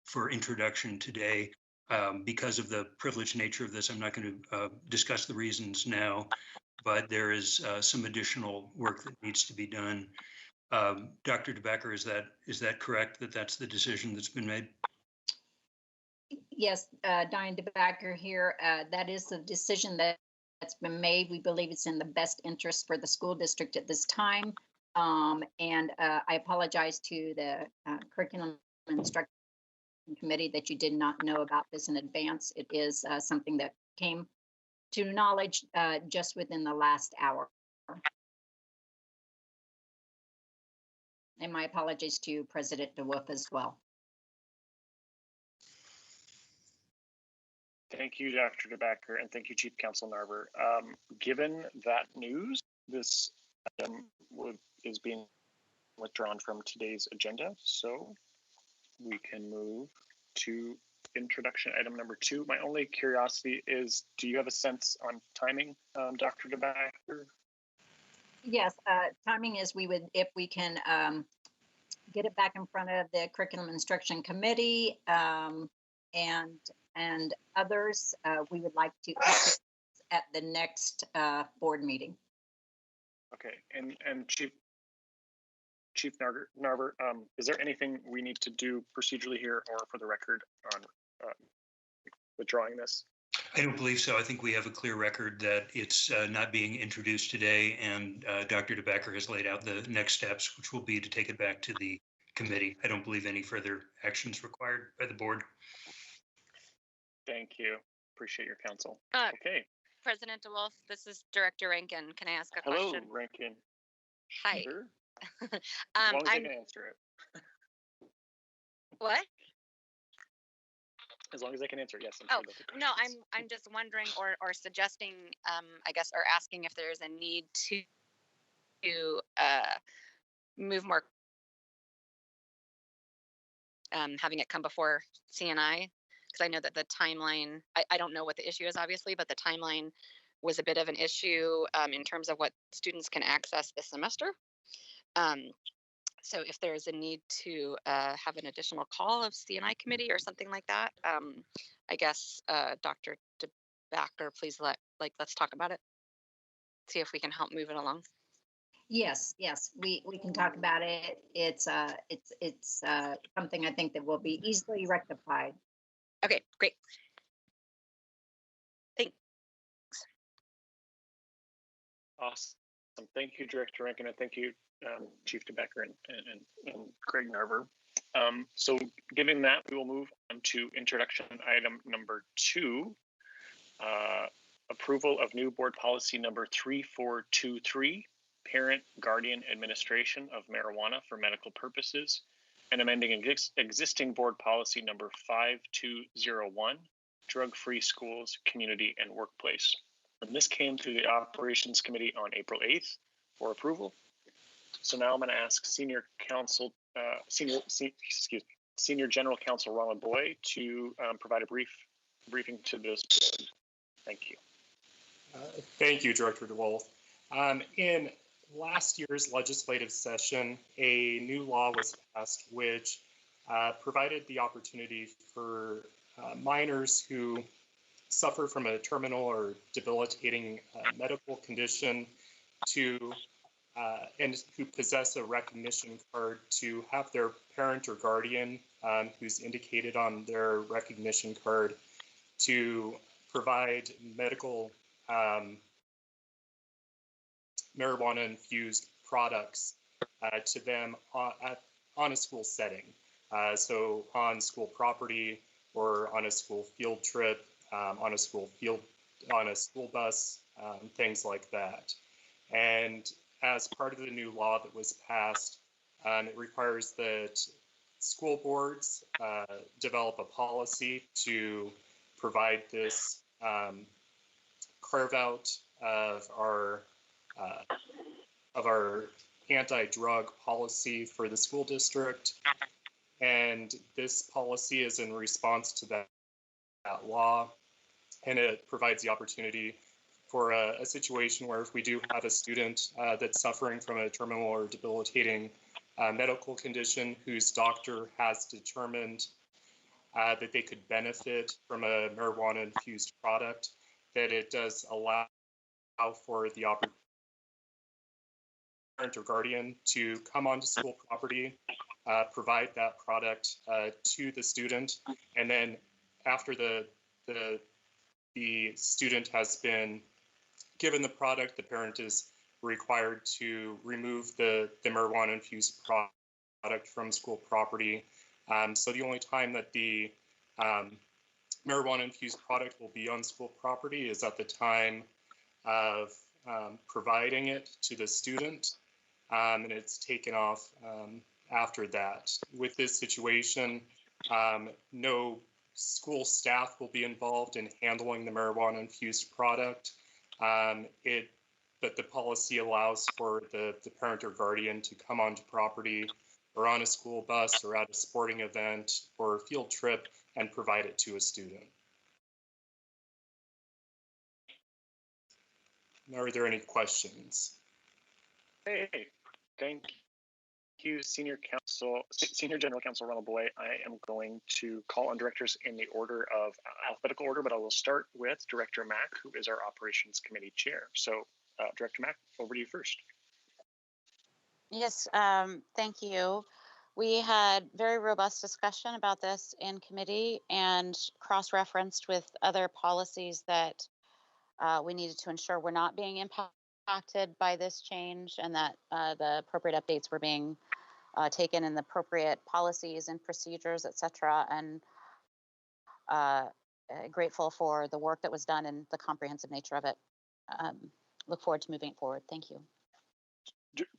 for introduction today. Because of the privileged nature of this, I'm not going to discuss the reasons now, but there is some additional work that needs to be done. Dr. DeBacker, is that correct, that that's the decision that's been made? Yes, Diane DeBacker here. That is the decision that's been made. We believe it's in the best interest for the school district at this time. And I apologize to the Curriculum and Instruction Committee that you did not know about this in advance. It is something that came to knowledge just within the last hour. And my apologies to President DeWolf as well. Thank you, Dr. DeBacker, and thank you, Chief Counsel Narver. Given that news, this item is being withdrawn from today's agenda, so we can move to introduction item number 2. My only curiosity is, do you have a sense on timing, Dr. DeBacker? Yes, timing is if we can get it back in front of the Curriculum Instruction Committee and others, we would like to at the next board meeting. Okay, and Chief Narver, is there anything we need to do procedurally here or for the record on withdrawing this? I don't believe so. I think we have a clear record that it's not being introduced today, and Dr. DeBacker has laid out the next steps, which will be to take it back to the committee. I don't believe any further actions required by the board. Thank you. Appreciate your counsel. Okay. President DeWolf, this is Director Rankin. Can I ask a Hello, question? Rankin. Hi. Sure. As long as I can answer it. What? As long as I can answer, yes. Oh, no, I'm just wondering or suggesting, I guess, or asking if there's a need to move more, having it come before CNI, because I know that the timeline, I don't know what the issue is, obviously, but the timeline was a bit of an issue in terms of what students can access this semester. So if there's a need to have an additional call of CNI committee or something like that, I guess Dr. DeBacker, please let's talk about it. See if we can help move it along. Yes, we can talk about it. It's something I think that will be easily rectified. Okay, great. Thanks. Awesome. Thank you, Director Rankin, and thank you, Chief DeBacker and Greg Narver. So given that, we will move on to introduction item number 2, approval of new board policy number 3423, parent guardian administration of marijuana for medical purposes, and amending existing board policy number 5201, drug-free schools, community, and workplace. And this came to the Operations Committee on April 8th for approval. So now I'm going to ask Senior General Counsel Ronald Boy to provide a briefing to this board. Thank you. Thank you, Director DeWolf. In last year's legislative session, a new law was passed which provided the opportunity for minors who suffer from a terminal or debilitating medical condition to and who possess a recognition card to have their parent or guardian who's indicated on their recognition card to provide medical marijuana-infused products to them on a school setting. So on school property or on a school field trip, on a school bus, things like that. And as part of the new law that was passed, it requires that school boards develop a policy to provide this carve out of our anti-drug policy for the school district. And this policy is in response to that law, and it provides the opportunity for a situation where if we do have a student that's suffering from a terminal or debilitating medical condition whose doctor has determined that they could benefit from a marijuana-infused product, that it does allow for the opportunity parent or guardian to come onto school property, provide that product to the student, and then after the student has been given the product, the parent is required to remove the marijuana infused product from school property. So the only time that the marijuana infused product will be on school property is at the time of providing it to the student, and it's taken off after that. With this situation, no school staff will be involved in handling the marijuana infused product. But the policy allows for the parent or guardian to come onto property or on a school bus or at a sporting event or a field trip and provide it to a student. Are there any questions? Hey, thank you, Senior General Counsel Ronald Boy. I am going to call on directors in the order of alphabetical order, but I will start with Director Mack, who is our Operations Committee Chair. So, Director Mack, over to you first. Yes, thank you. We had very robust discussion about this in committee and cross-referenced with other policies that we needed to ensure we're not being impacted by this change, and that the appropriate updates were being taken in the appropriate policies and procedures, et cetera. And grateful for the work that was done and the comprehensive nature of it. Look forward to moving it forward. Thank you.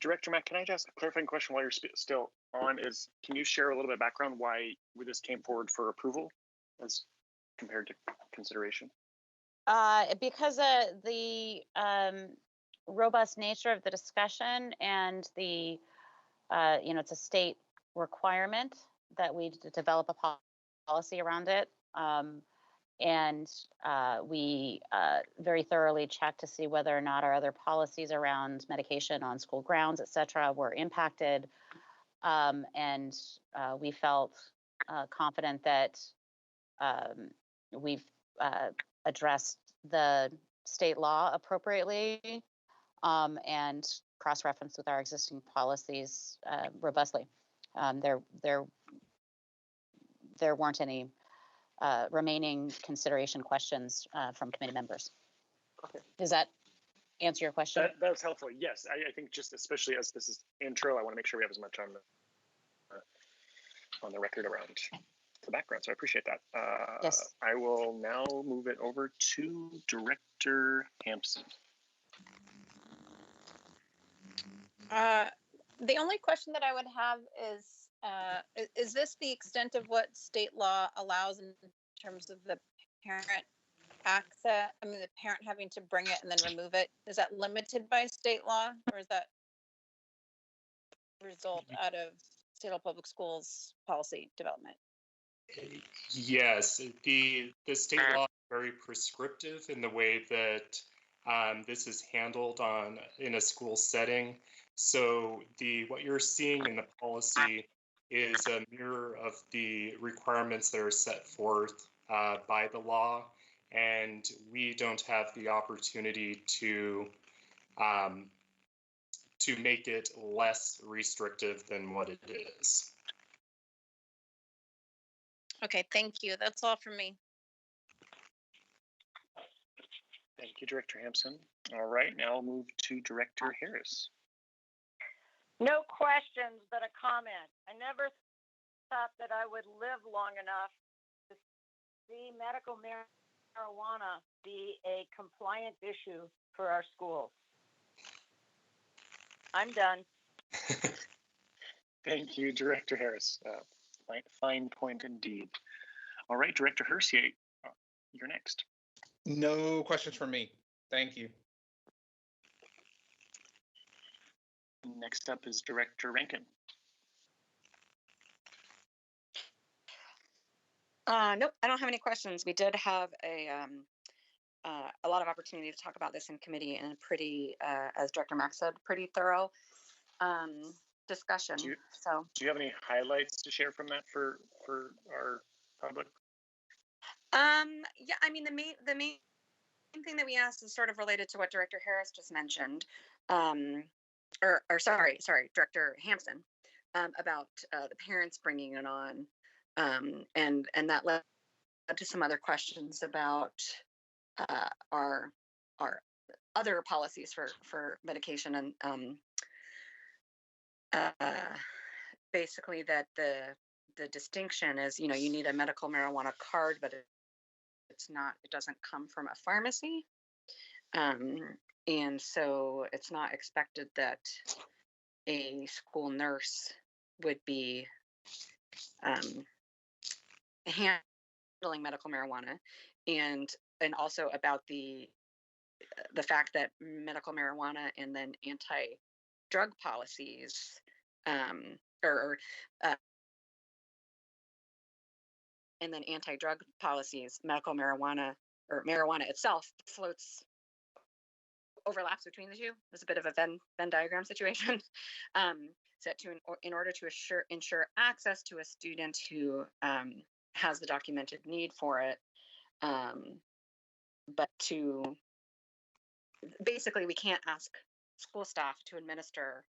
Director Mack, can I just ask a clarifying question while you're still on? Can you share a little bit of background why this came forward for approval as compared to consideration? Because the robust nature of the discussion and the, it's a state requirement that we develop a policy around it. And we very thoroughly checked to see whether or not our other policies around medication on school grounds, et cetera, were impacted. And we felt confident that we've addressed the state law appropriately and cross-referenced with our existing policies robustly. There weren't any remaining consideration questions from committee members. Okay. Does that answer your question? That's helpful. Yes, I think just especially as this is intro, I want to make sure we have as much on the record around the background. So I appreciate that. Yes. I will now move it over to Director Hampson. The only question that I would have is this the extent of what state law allows in terms of the parent access? I mean, the parent having to bring it and then remove it. Is that limited by state law, or is that result out of Seattle Public Schools policy development? Yes, the state law is very prescriptive in the way that this is handled in a school setting. So what you're seeing in the policy is a mirror of the requirements that are set forth by the law, and we don't have the opportunity to make it less restrictive than what it is. Okay, thank you. That's all from me. Thank you, Director Hampson. All right, now I'll move to Director Harris. No questions, but a comment. I never thought that I would live long enough to see medical marijuana be a compliant issue for our schools. I'm done. Thank you, Director Harris. Fine point indeed. All right, Director Hersey, you're next. No questions from me. Thank you. Next up is Director Rankin. Nope, I don't have any questions. We did have a lot of opportunity to talk about this in committee and pretty, as Director Mack said, pretty thorough discussion. Do you have any highlights to share from that for our public? Yeah, I mean, the main thing that we asked is sort of related to what Director Harris just mentioned, sorry, Director Hampson, about the parents bringing it on, and that led to some other questions about our other policies for medication, and basically that the distinction is, you need a medical marijuana card, but it doesn't come from a pharmacy. And so it's not expected that a school nurse would be handling medical marijuana, and also about the fact that medical marijuana and then anti-drug policies, and then anti-drug policies, medical marijuana or marijuana itself overlaps between the two. It's a bit of a Venn diagram situation. So in order to ensure access to a student who has the documented need for it, but basically we can't ask school staff to administer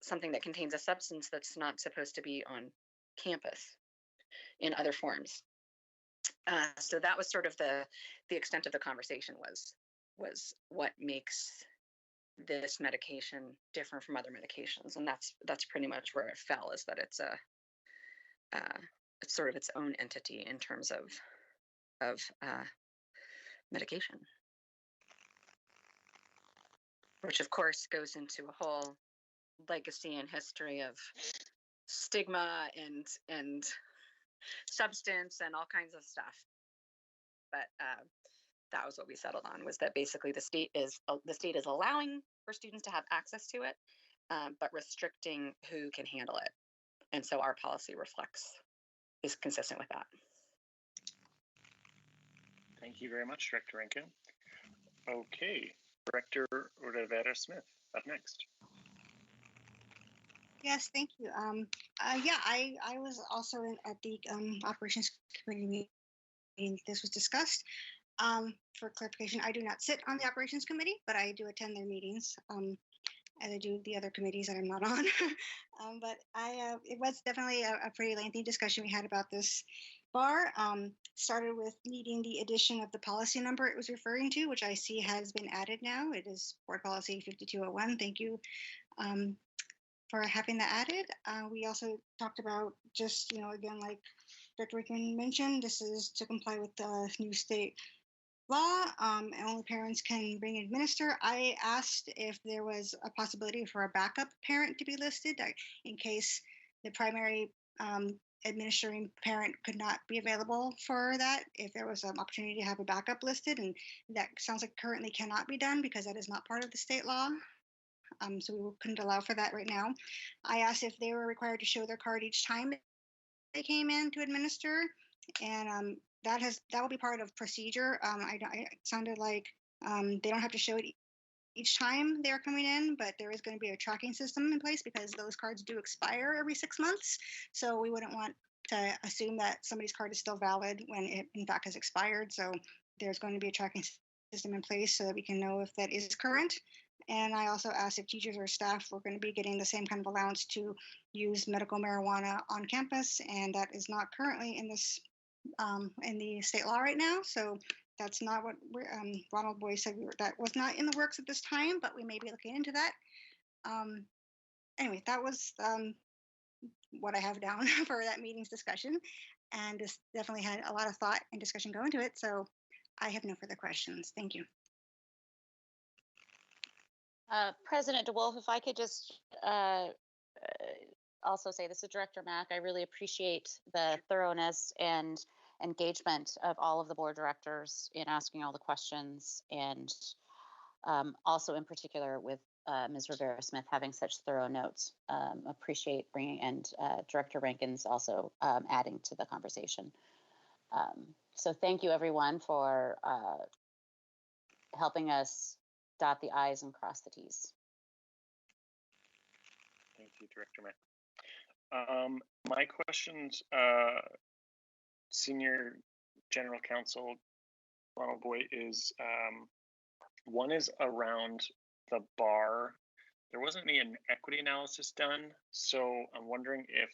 something that contains a substance that's not supposed to be on campus in other forms. So that was sort of the extent of the conversation, was what makes this medication different from other medications, and that's pretty much where it fell, is that it's sort of its own entity in terms of medication, which of course goes into a whole legacy and history of stigma and substance and all kinds of stuff. But that was what we settled on, was that basically the state is allowing for students to have access to it, but restricting who can handle it. And so our policy is consistent with that. Thank you very much, Director Rankin. Okay, Director Rivera Smith, up next. Yes, thank you. Yeah, I was also at the operations committee meeting. This was discussed. For clarification, I do not sit on the operations committee, but I do attend their meetings, as I do the other committees that I'm not on. But it was definitely a pretty lengthy discussion we had about this bar. Started with needing the addition of the policy number it was referring to, which I see has been added now. It is Board Policy 5201. Thank you for having that added. We also talked about just, again, like Dr. Rankin mentioned, this is to comply with the new state law, and only parents can bring and administer. I asked if there was a possibility for a backup parent to be listed in case the primary administering parent could not be available for that, if there was an opportunity to have a backup listed, and that sounds like currently cannot be done because that is not part of the state law. So we couldn't allow for that right now. I asked if they were required to show their card each time they came in to administer, and that will be part of procedure. It sounded like they don't have to show it each time they're coming in, but there is going to be a tracking system in place because those cards do expire every 6 months. So we wouldn't want to assume that somebody's card is still valid when it in fact has expired. So there's going to be a tracking system in place so that we can know if that is current. And I also asked if teachers or staff were going to be getting the same kind of allowance to use medical marijuana on campus, and that is not currently in this in the state law right now. So that's not what Ronald Boy said that was not in the works at this time, but we may be looking into that. Anyway, that was what I have down for that meeting's discussion, and this definitely had a lot of thought and discussion go into it. So I have no further questions. Thank you. President DeWolf, if I could just also say, this is Director Mack. I really appreciate the thoroughness and engagement of all of the board directors in asking all the questions, and also in particular with Ms. Rivera Smith having such thorough notes. Appreciate bringing, and Director Rankin's also adding to the conversation. So thank you everyone for helping us dot the I's and cross the T's. Thank you, Director Mack. My questions, Senior General Counsel Ronald Boy, is one is around the bar. There wasn't any equity analysis done, so I'm wondering if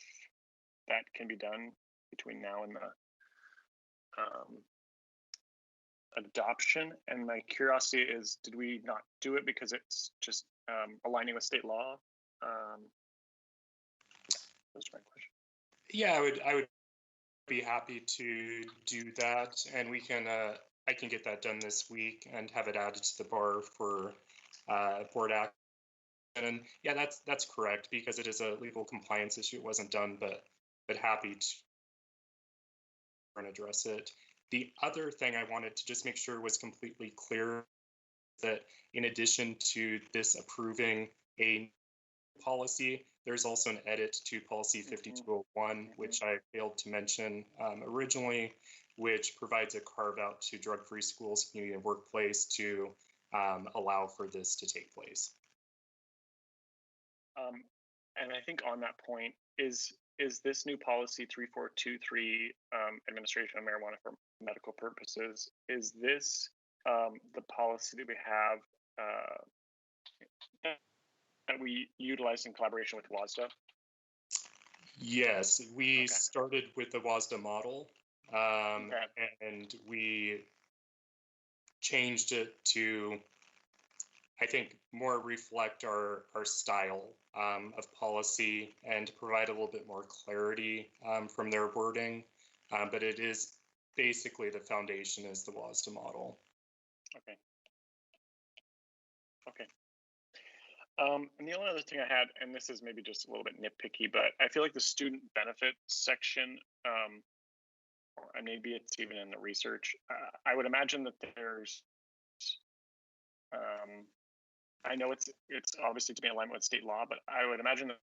that can be done between now and the adoption. And my curiosity is, did we not do it because it's just aligning with state law? That's my question. Yeah, I would be happy to do that, and we can I can get that done this week and have it added to the bar for board action. And yeah, that's correct, because it is a legal compliance issue. It wasn't done, but happy to address it. The other thing I wanted to just make sure was completely clear, that in addition to this approving a policy, there's also an edit to policy 5201, which I failed to mention originally, which provides a carve out to drug-free schools, community, and workplace to allow for this to take place. And I think on that point, is this new policy 3423, administration of marijuana for medical purposes, is this the policy that we have that we utilize in collaboration with WASDA? Yes, we started with the WASDA model, and we changed it to, I think, more reflect our style of policy and to provide a little bit more clarity from their wording. But it is basically, the foundation is the WASDA model. Okay. Okay. And the only other thing I had, and this is maybe just a little bit nitpicky, but I feel like the student benefit section, and maybe it's even in the research, I would imagine that there's, I know it's obviously to be in alignment with state law, but I would imagine that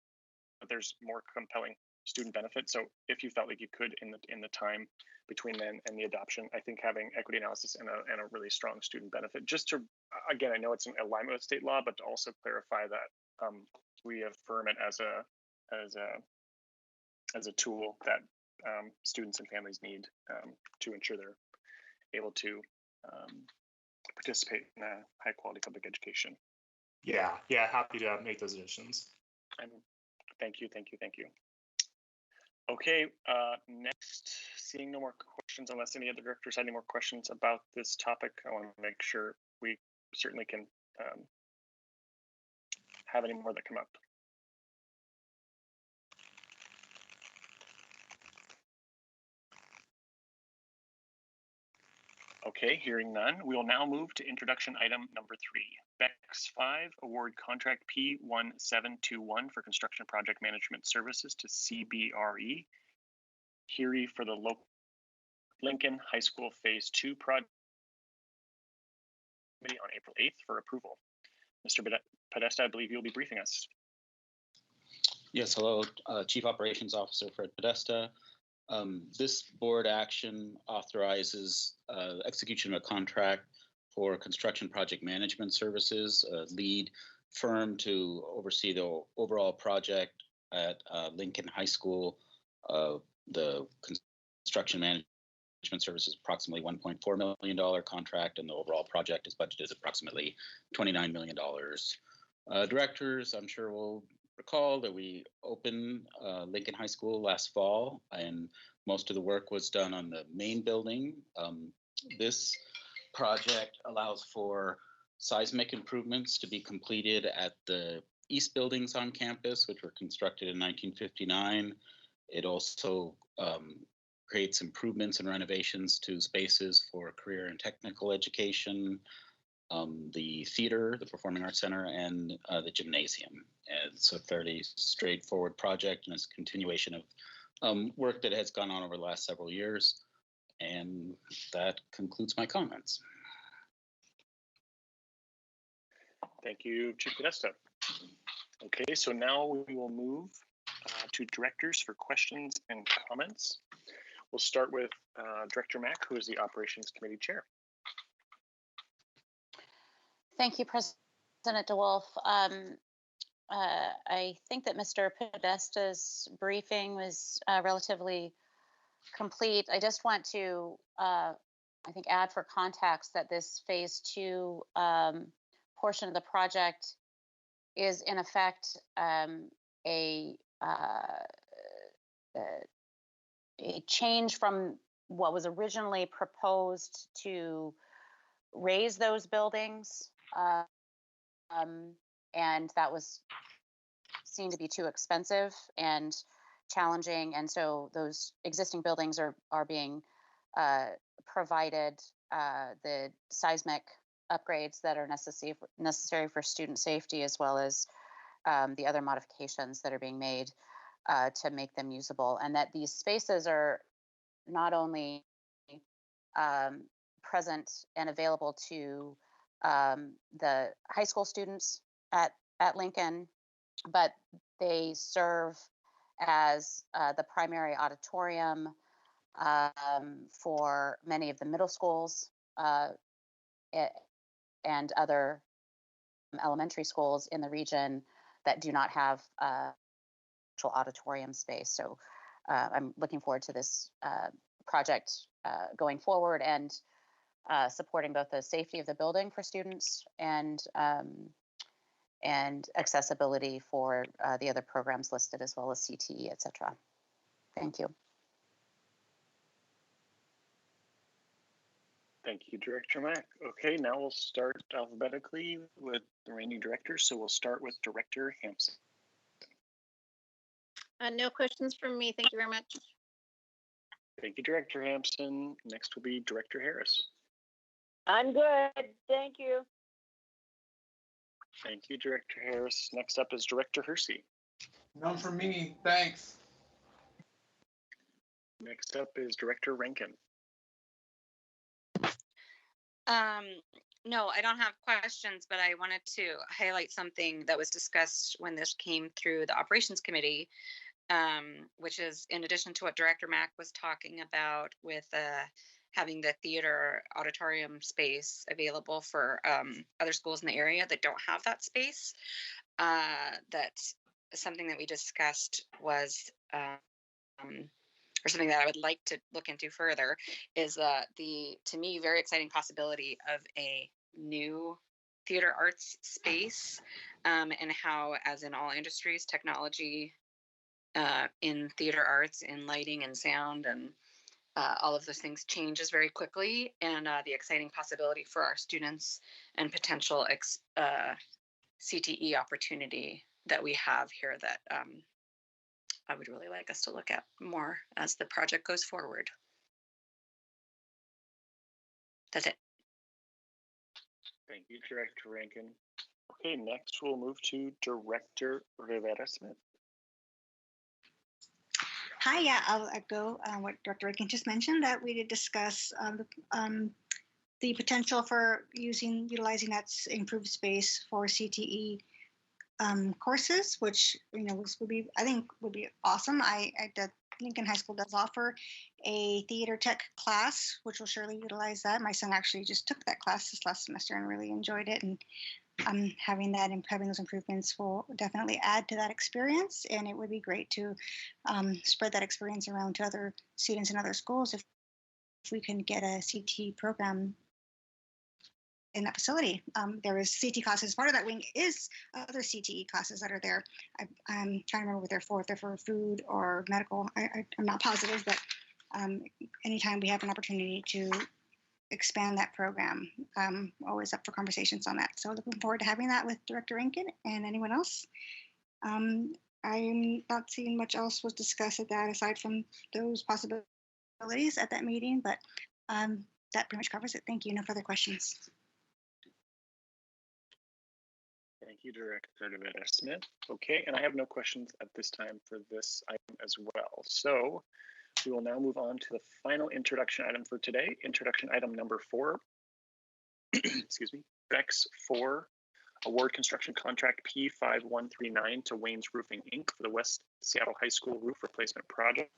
there's more compelling student benefit. So if you felt like you could, in the time between then and the adoption, I think having equity analysis and a really strong student benefit, just to, again, I know it's in alignment with state law, but to also clarify that we affirm it as a tool that students and families need to ensure they're able to participate in a high quality public education. Yeah, happy to make those additions. And thank you. Okay, next, seeing no more questions, unless any other directors had any more questions about this topic, I want to make sure we certainly can have any more that come up. Okay, hearing none, we will now move to introduction item number 3. BEX 5 award contract P1721 for construction project management services to CBRE. Hearing for the Lincoln High School Phase 2 project on April 8th for approval. Mr. Podesta, I believe you'll be briefing us. Yes, hello, Chief Operations Officer Fred Podesta. This board action authorizes execution of a contract for construction project management services, a lead firm to oversee the overall project at Lincoln High School. The construction management services approximately $1.4 million contract, and the overall project is budgeted approximately $29 million. Directors, I'm sure will recall that we opened Lincoln High School last fall, and most of the work was done on the main building. This project allows for seismic improvements to be completed at the east buildings on campus, which were constructed in 1959. It also creates improvements and renovations to spaces for career and technical education, the theater, the Performing Arts Center, and the gymnasium. And it's a fairly straightforward project, and it's a continuation of work that has gone on over the last several years. And that concludes my comments. Thank you, Chief Podesta. Okay, so now we will move to directors for questions and comments. We'll start with Director Mack, who is the Operations Committee Chair. Thank you, President DeWolf. I think that Mr. Podesta's briefing was relatively complete. I just want to, I think, add for context that this Phase 2 portion of the project is in effect a a change from what was originally proposed to raise those buildings. And that was seen to be too expensive and challenging. And so those existing buildings are being provided the seismic upgrades that are necessary for student safety, as well as the other modifications that are being made to make them usable. And that these spaces are not only present and available to the high school students at Lincoln, but they serve as the primary auditorium for many of the middle schools and other elementary schools in the region that do not have actual auditorium space. So I'm looking forward to this project going forward and supporting both the safety of the building for students and accessibility for the other programs listed, as well as CTE, et cetera. Thank you. Thank you, Director Mack. Okay, now we'll start alphabetically with the reigning directors. So we'll start with Director Hampson. No questions from me. Thank you very much. Thank you, Director Hampson. Next will be Director Harris. I'm good. Thank you. Thank you, Director Harris. Next up is Director Hersey. None for me, thanks. Next up is Director Rankin. No, I don't have questions, but I wanted to highlight something that was discussed when this came through the Operations Committee, which is in addition to what Director Mack was talking about with having the theater auditorium space available for other schools in the area that don't have that space. That something that we discussed was or something that I would like to look into further is the, to me, very exciting possibility of a new theater arts space, and how, as in all industries, technology in theater arts, in lighting and sound and all of those things changes very quickly, and the exciting possibility for our students and potential CTE opportunity that we have here that I would really like us to look at more as the project goes forward. That's it. Thank you, Director Rankin. Okay, next we'll move to Director Rivera Smith. Hi, yeah, I'll echo what Director Rankin just mentioned, that we did discuss the potential for utilizing that improved space for CTE courses, which would be, I think, would be awesome. Lincoln High School does offer a theater tech class, which will surely utilize that. My son actually just took that class this last semester and really enjoyed it, and having that and having those improvements will definitely add to that experience. And it would be great to spread that experience around to other students in other schools if we can get a CT program in that facility. There is CT classes. Part of that wing is other CTE classes that are there. I'm trying to remember what they're for. If they're for food or medical, I'm not positive, but anytime we have an opportunity to expand that program, always up for conversations on that. So looking forward to having that with Director Rankin and anyone else. I'm not seeing much else was discussed at that aside from those possibilities at that meeting, but that pretty much covers it. Thank you. No further questions. Thank you, Director Rivera Smith. Okay, and I have no questions at this time for this item as well. So we will now move on to the final introduction item for today. Introduction item number 4. Excuse me. BEX 4 Award Construction Contract P5139 to Wayne's Roofing Inc. for the West Seattle High School Roof Replacement Project.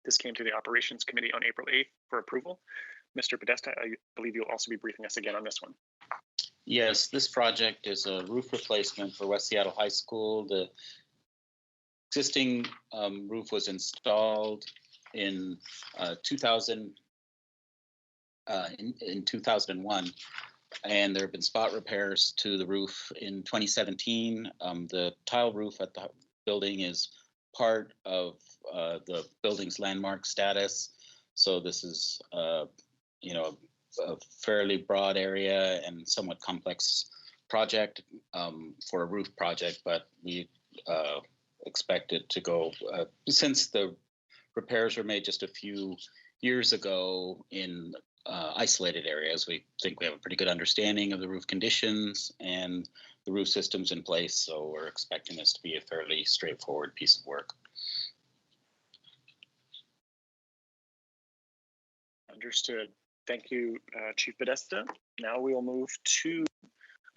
This came to the Operations Committee on April 8th for approval. Mr. Podesta, I believe you'll also be briefing us again on this one. Yes, this project is a roof replacement for West Seattle High School. The existing roof was installed in 2001, and there have been spot repairs to the roof in 2017. The tile roof at the building is part of the building's landmark status. So this is, you know, a fairly broad area and somewhat complex project for a roof project, but we expect it to go, since the repairs were made just a few years ago in isolated areas, we think we have a pretty good understanding of the roof conditions and the roof systems in place. So we're expecting this to be a fairly straightforward piece of work. Understood. Thank you, Chief Podesta. Now we will move to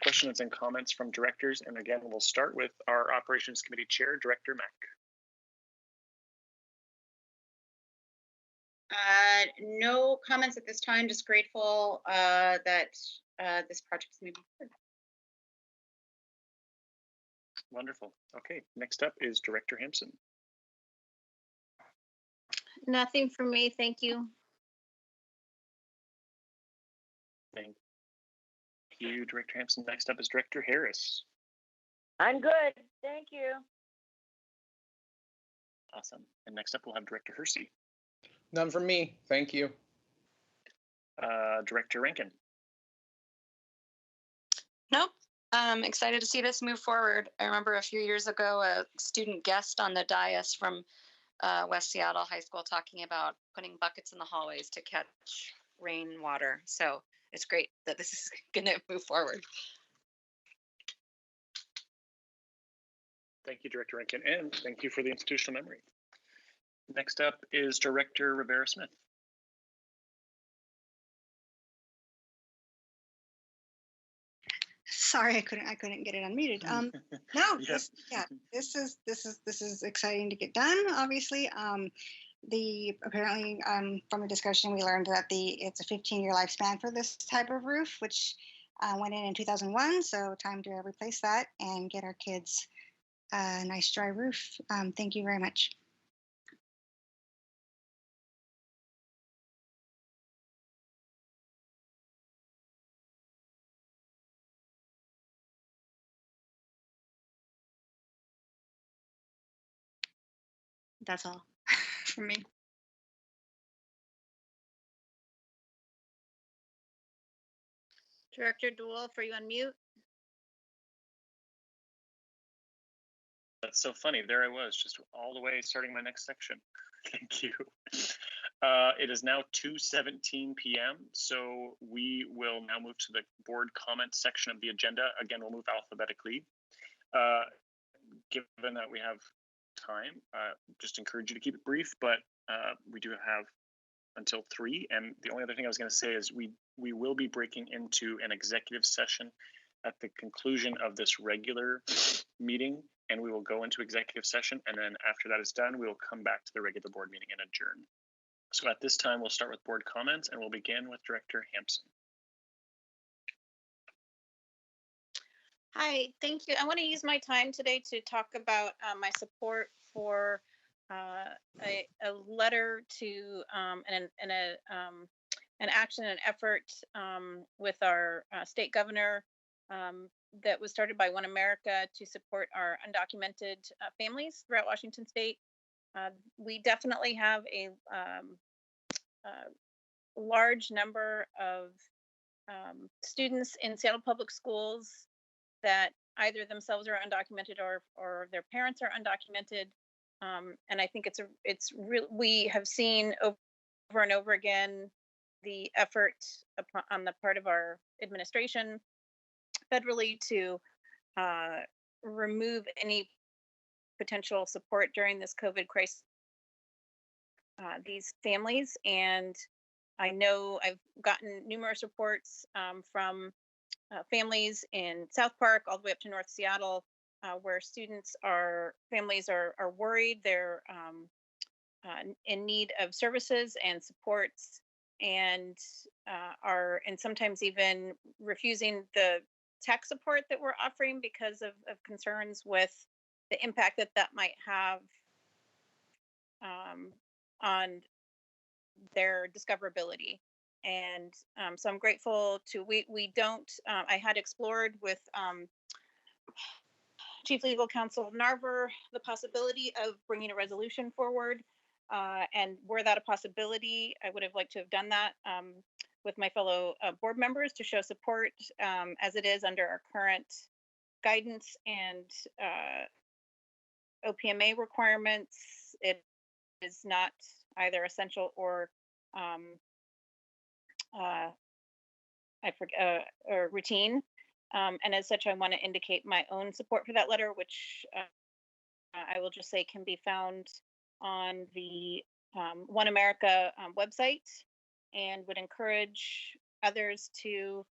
questions and comments from directors. And again, we'll start with our Operations Committee Chair, Director Mack. No comments at this time, just grateful that this project is moving forward. Wonderful. Okay, next up is Director Hampson. Nothing for me, thank you. Thank you, Director Hampson. Next up is Director Harris. I'm good. Thank you. Awesome. And next up, we'll have Director Hersey. None from me. Thank you. Director Rankin. Nope. Excited to see this move forward. I remember a few years ago, a student guest on the dais from West Seattle High School talking about putting buckets in the hallways to catch rainwater. So it's great that this is going to move forward. Thank you, Director Rankin, and thank you for the institutional memory. Next up is Director Rivera-Smith. Sorry, I couldn't get it unmuted. No, Yes. this is exciting to get done. Obviously, apparently from the discussion we learned that it's a 15-year lifespan for this type of roof, which went in 2001. So time to replace that and get our kids a nice dry roof. Thank you very much. That's all from me. Director DeWolf, are you on mute? That's so funny. There I was, just all the way starting my next section. Thank you. It is now 2:17 p.m., so we will now move to the board comment section of the agenda. Again, we'll move alphabetically. Given that we have time, just encourage you to keep it brief, but we do have until 3. And the only other thing I was going to say is we will be breaking into an executive session at the conclusion of this regular meeting, and we will go into executive session. And then after that is done, we will come back to the regular board meeting and adjourn. So at this time, we'll start with board comments, and we'll begin with Director Hampson. Hi, thank you. I want to use my time today to talk about my support for a letter to an action and effort with our state governor that was started by One America to support our undocumented families throughout Washington state. We definitely have a large number of students in Seattle Public Schools that either themselves are undocumented or their parents are undocumented. And I think it's real. We have seen over and over again the effort on the part of our administration federally to remove any potential support during this COVID crisis. These families, and I know I've gotten numerous reports from families in South Park all the way up to North Seattle, where families are worried, they're in need of services and supports, and sometimes even refusing the tech support that we're offering because of concerns with the impact that might have on their discoverability. And so I'm grateful to, I had explored with Chief Legal Counsel Narver the possibility of bringing a resolution forward. And were that a possibility, I would have liked to have done that with my fellow board members to show support as it is under our current guidance and OPMA requirements. It is not either essential or or routine. And as such, I want to indicate my own support for that letter, which I will just say can be found on the One America website, and would encourage others to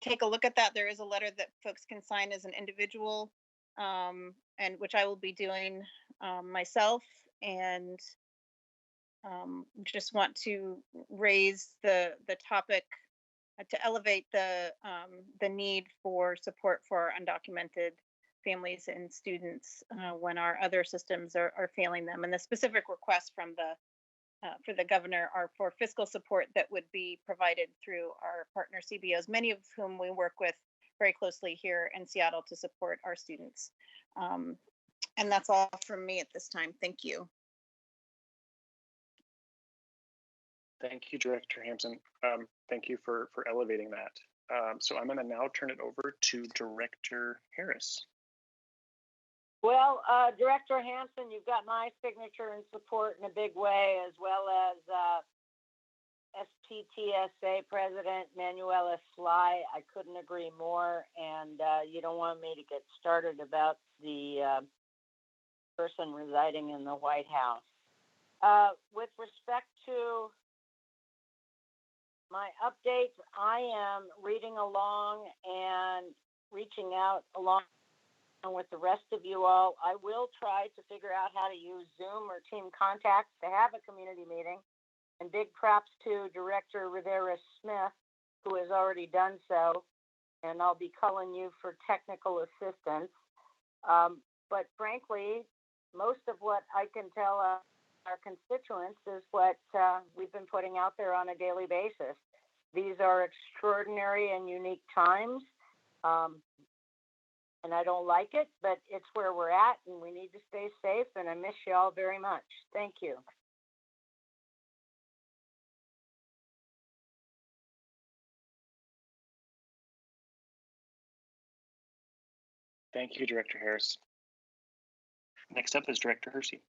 take a look at that. There is a letter that folks can sign as an individual, and which I will be doing myself, and just want to raise the topic to elevate the need for support for our undocumented families and students when our other systems are failing them. And the specific requests from for the governor are for fiscal support that would be provided through our partner CBOs, many of whom we work with very closely here in Seattle to support our students. And that's all from me at this time. Thank you. Thank you, Director Hampson. Thank you for elevating that. So I'm going to now turn it over to Director Harris. Well, Director Hampson, you've got my signature and support in a big way, as well as SPTSA President Manuela Sly. I couldn't agree more, and you don't want me to get started about the person residing in the White House. With respect to my updates, I am reading along and reaching out along with the rest of you all. I will try to figure out how to use Zoom or Team Contacts to have a community meeting. And big props to Director Rivera Smith, who has already done so. And I'll be calling you for technical assistance. But frankly, most of what I can tell our constituents is what we've been putting out there on a daily basis. These are extraordinary and unique times. And I don't like it, but it's where we're at, and we need to stay safe, and I miss you all very much. Thank you. Thank you, Director Harris. Next up is Director Hersey.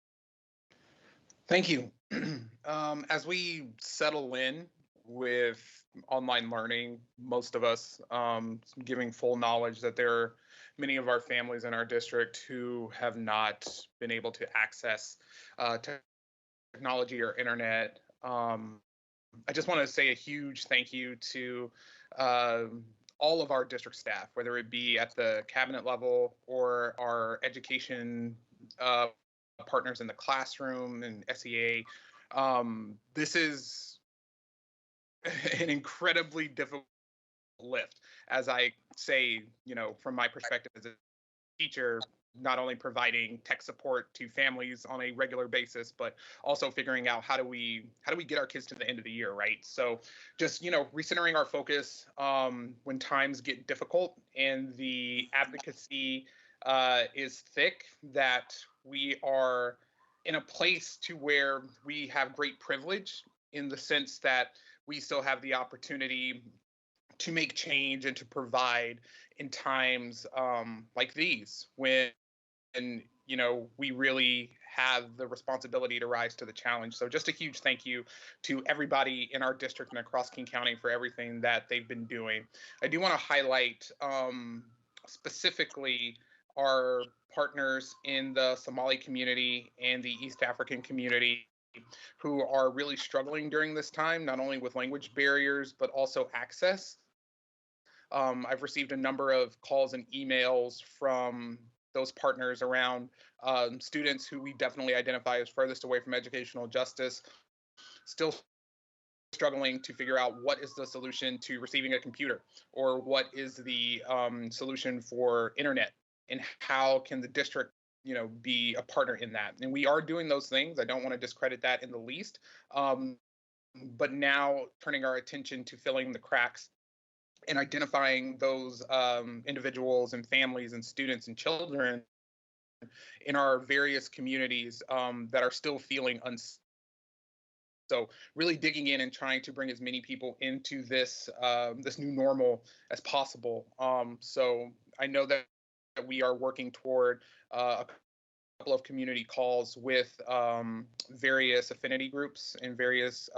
Thank you. As we settle in with online learning, most of us giving full knowledge that there are many of our families in our district who have not been able to access technology or internet. I just want to say a huge thank you to all of our district staff, whether it be at the cabinet level or our education partners in the classroom and SEA. This is an incredibly difficult lift, as I say, from my perspective as a teacher, not only providing tech support to families on a regular basis, but also figuring out how do we get our kids to the end of the year, right? So just, recentering our focus when times get difficult and the advocacy is thick, that we are in a place to where we have great privilege in the sense that we still have the opportunity to make change and to provide in times like these when we really have the responsibility to rise to the challenge. So just a huge thank you to everybody in our district and across King County for everything that they've been doing. I do want to highlight specifically our partners in the Somali community and the East African community who are really struggling during this time, not only with language barriers, but also access. I've received a number of calls and emails from those partners around students who we definitely identify as furthest away from educational justice, still struggling to figure out what is the solution to receiving a computer, or what is the solution for internet, and how can the district be a partner in that. And we are doing those things. I don't want to discredit that in the least. But now turning our attention to filling the cracks and identifying those individuals and families and students and children in our various communities that are still feeling unsafe. So really digging in and trying to bring as many people into this this new normal as possible. So I know that we are working toward a couple of community calls with various affinity groups and various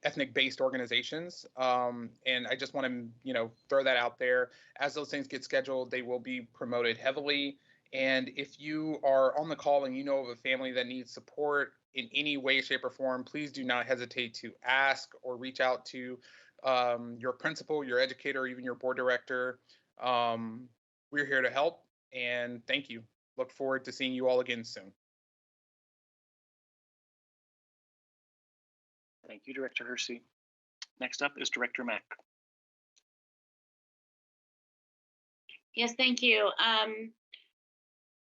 ethnic-based organizations. And I just want to, throw that out there. As those things get scheduled, they will be promoted heavily. And if you are on the call and you know of a family that needs support in any way, shape, or form, please do not hesitate to ask or reach out to your principal, your educator, or even your board director. We're here to help, and thank you. Look forward to seeing you all again soon. Thank you, Director Hersey. Next up is Director Mack. Yes, thank you.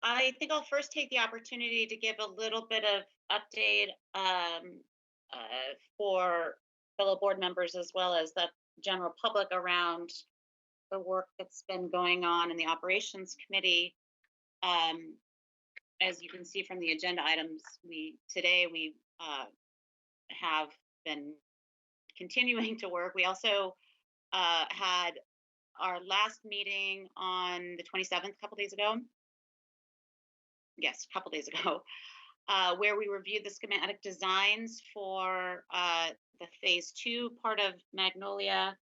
I think I'll first take the opportunity to give a little bit of update for fellow board members as well as the general public around the work that's been going on in the operations committee. As you can see from the agenda items, today we have been continuing to work. We also had our last meeting on the 27th, a couple days ago. Yes, a couple days ago, where we reviewed the schematic designs for the phase 2 part of Magnolia,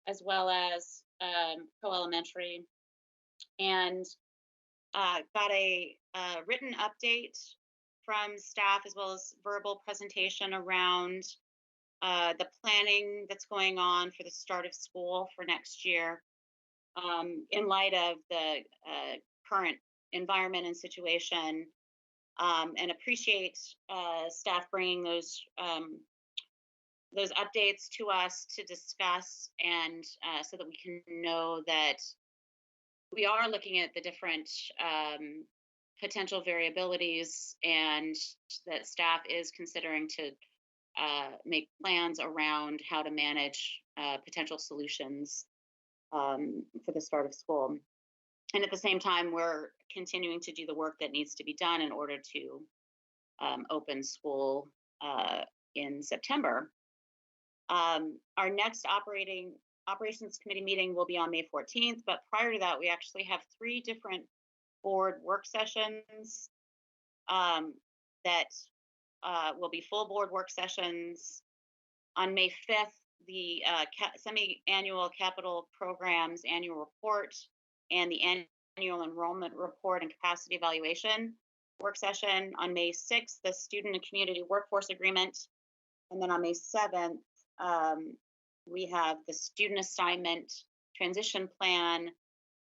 as well as co-elementary, and got a written update from staff as well as verbal presentation around the planning that's going on for the start of school for next year, in light of the current environment and situation, and appreciate staff bringing those updates to us to discuss, and so that we can know that we are looking at the different potential variabilities, and that staff is considering to make plans around how to manage potential solutions for the start of school. And at the same time, we're continuing to do the work that needs to be done in order to open school in September. Our next operations committee meeting will be on May 14th, but prior to that, we actually have 3 different board work sessions that will be full board work sessions. On May 5th, the semi-annual capital programs annual report and the annual enrollment report and capacity evaluation work session. On May 6th, the student and community workforce agreement. And then on May 7th, we have the student assignment transition plan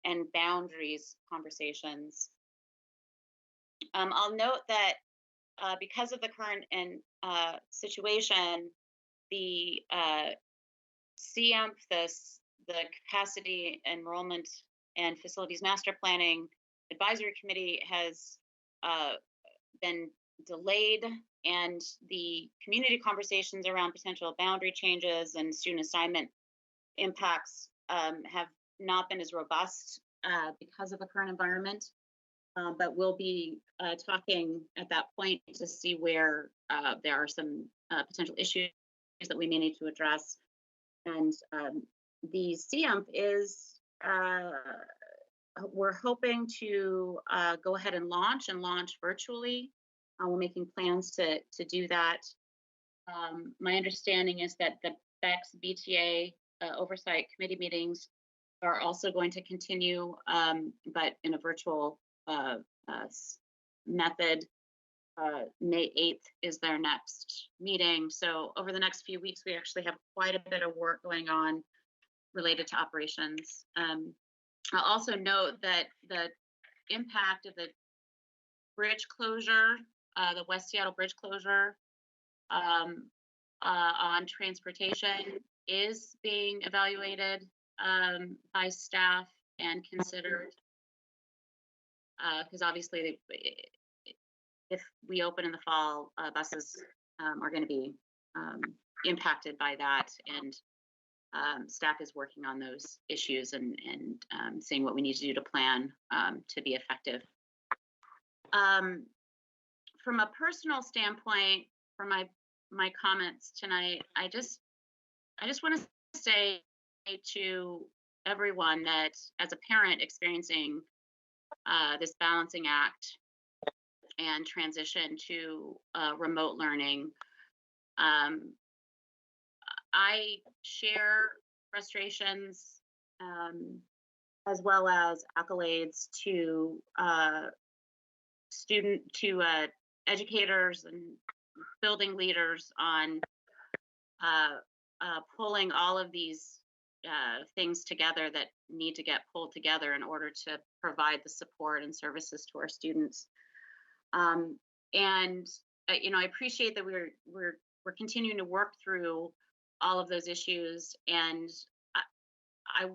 and boundaries conversations. I'll note that because of the current situation, the CEMP, the Capacity Enrollment and Facilities Master Planning Advisory Committee has been delayed, and the community conversations around potential boundary changes and student assignment impacts have not been as robust because of the current environment. But we'll be talking at that point to see where there are some potential issues that we may need to address. And the CEMP is, we're hoping to go ahead and launch virtually. We're making plans to do that. My understanding is that the BEX BTA oversight committee meetings are also going to continue, but in a virtual method. May 8th is their next meeting. So over the next few weeks, we actually have quite a bit of work going on related to operations. I'll also note that the impact of the bridge closure, the West Seattle bridge closure on transportation is being evaluated by staff and considered, because obviously if we open in the fall, buses are going to be impacted by that, and staff is working on those issues and seeing what we need to do to plan to be effective. From a personal standpoint, for my comments tonight, I just want to say to everyone that as a parent experiencing this balancing act and transition to remote learning, I share frustrations as well as accolades to educators and building leaders on pulling all of these things together that need to get pulled together in order to provide the support and services to our students. And I appreciate that we're continuing to work through all of those issues, and I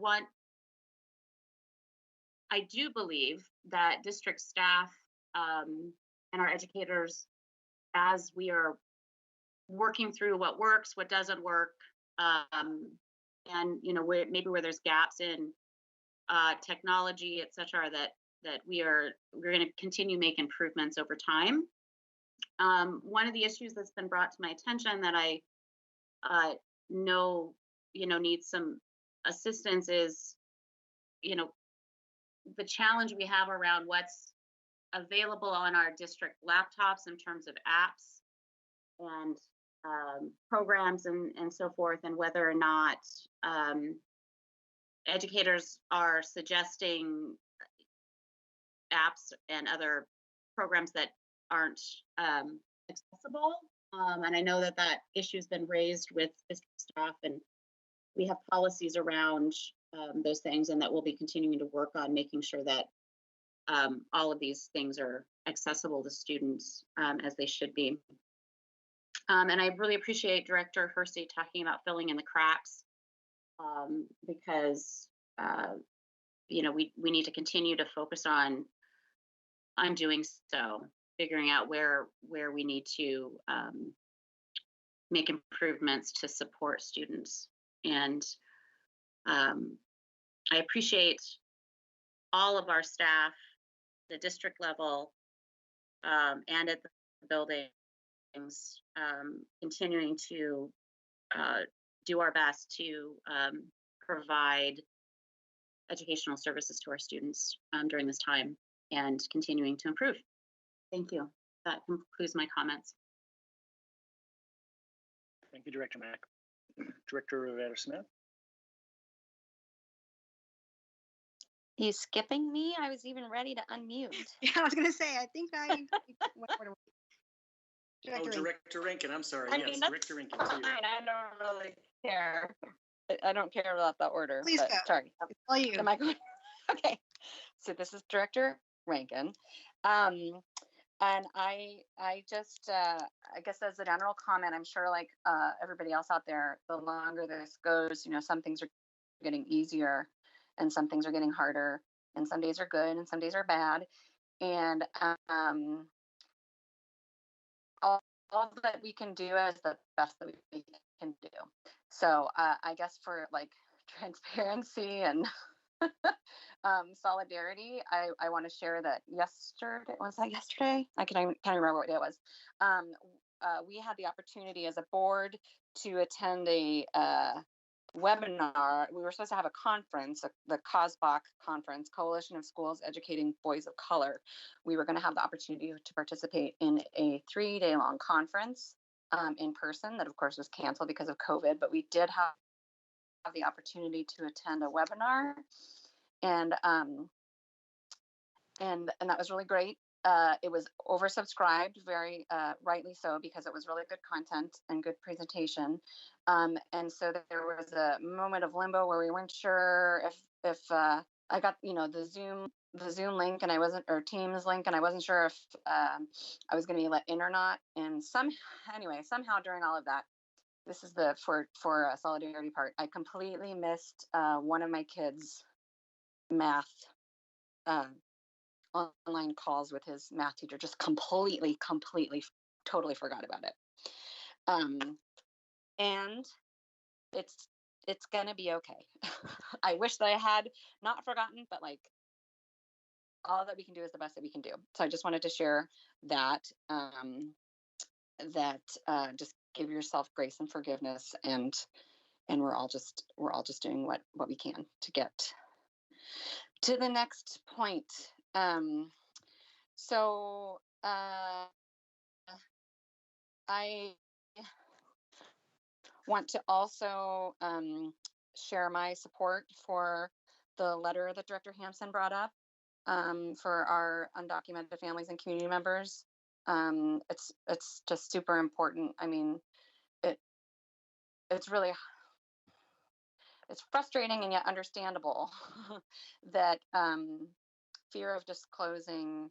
do believe that district staff and our educators, as we are working through what works, what doesn't work, and maybe where there's gaps in technology, et cetera, that we're going to continue make improvements over time. One of the issues that's been brought to my attention that I know needs some assistance is the challenge we have around what's available on our district laptops in terms of apps and programs and so forth, and whether or not educators are suggesting apps and other programs that aren't accessible. And I know that issue has been raised with district staff, and we have policies around those things, and that we'll be continuing to work on making sure that all of these things are accessible to students as they should be. And I really appreciate Director Hersey talking about filling in the cracks, because we need to continue to focus on doing so, figuring out where we need to make improvements to support students. And I appreciate all of our staff, the district level, and at the buildings, continuing to do our best to provide educational services to our students during this time and continuing to improve. Thank you. That concludes my comments. Thank you, Director Mack. Director Rivera-Smith. You skipping me? I was even ready to unmute. Yeah, I was going to say, I think Director Rankin, I'm sorry. I yes, mean, that's Director Rankin fine. too. I don't really care. I don't care about the order. Please but, go. Sorry. It's all you. Am I going? Okay. So this is Director Rankin. And I just, I guess as a general comment, I'm sure like everybody else out there, the longer this goes, some things are getting easier and some things are getting harder, and some days are good and some days are bad. And all that we can do is the best that we can do. So I guess for like transparency and solidarity, I want to share that yesterday, I can't remember what day it was. We had the opportunity as a board to attend a webinar. We were supposed to have a conference, the COSBOC conference, Coalition of Schools Educating Boys of Color. We were going to have the opportunity to participate in a 3-day long conference in person that of course was canceled because of COVID, but we did have the opportunity to attend a webinar, and that was really great. It was oversubscribed, very rightly so, because it was really good content and good presentation. And so there was a moment of limbo where we weren't sure if I got the Zoom link and I wasn't, or Teams link, and I wasn't sure if I was going to be let in or not. And somehow during all of that, this is the for solidarity part, I completely missed one of my kids' math online calls with his math teacher. Just completely, totally forgot about it. And it's gonna be okay. I wish that I had not forgotten, but like all that we can do is the best that we can do. So I just wanted to share that, just give yourself grace and forgiveness, and we're all just doing what we can to get to the next point. So I want to also share my support for the letter that Director Hampson brought up for our undocumented families and community members. It's just super important. I mean, it's really frustrating and yet understandable that fear of disclosing